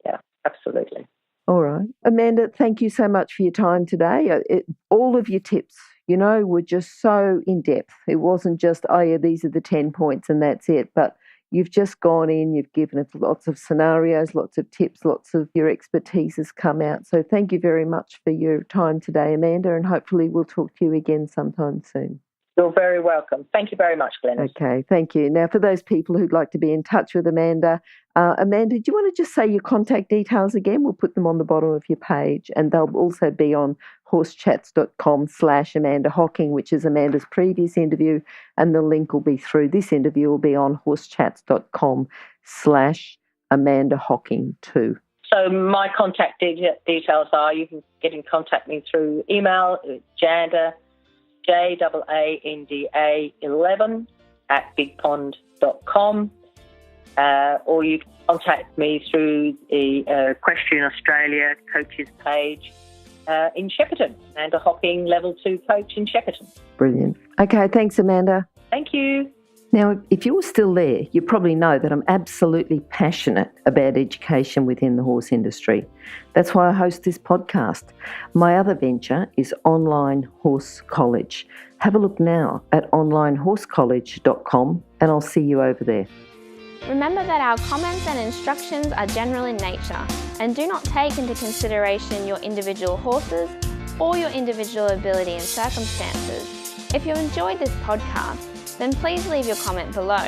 you. Yeah, absolutely. All right. Amanda, thank you so much for your time today. All of your tips, were just so in-depth. It wasn't just, these are the 10 points and that's it. But you've just gone in, you've given us lots of scenarios, lots of tips, lots of your expertise has come out. So thank you very much for your time today, Amanda, and hopefully we'll talk to you again sometime soon. You're very welcome. Thank you very much, Glenys. Okay, thank you. Now, for those people who'd like to be in touch with Amanda, Amanda, do you want to just say your contact details again? We'll put them on the bottom of your page, and they'll also be on horsechats.com/Amanda Hocking, which is Amanda's previous interview, and the link will be through this interview will be on horsechats.com/Amanda Hocking too. So my contact details are, you can get in contact me through email, Janda, JAANDA11@bigpond.com, or you can contact me through the Equestrian Australia coaches page in Shepparton, Amanda Hocking, Level 2 coach in Shepparton. Brilliant. Okay, thanks, Amanda. Thank you. Now, if you're still there, you probably know that I'm absolutely passionate about education within the horse industry. That's why I host this podcast. My other venture is Online Horse College. Have a look now at onlinehorsecollege.com and I'll see you over there. Remember that our comments and instructions are general in nature and do not take into consideration your individual horses or your individual ability and circumstances. If you enjoyed this podcast, then please leave your comment below.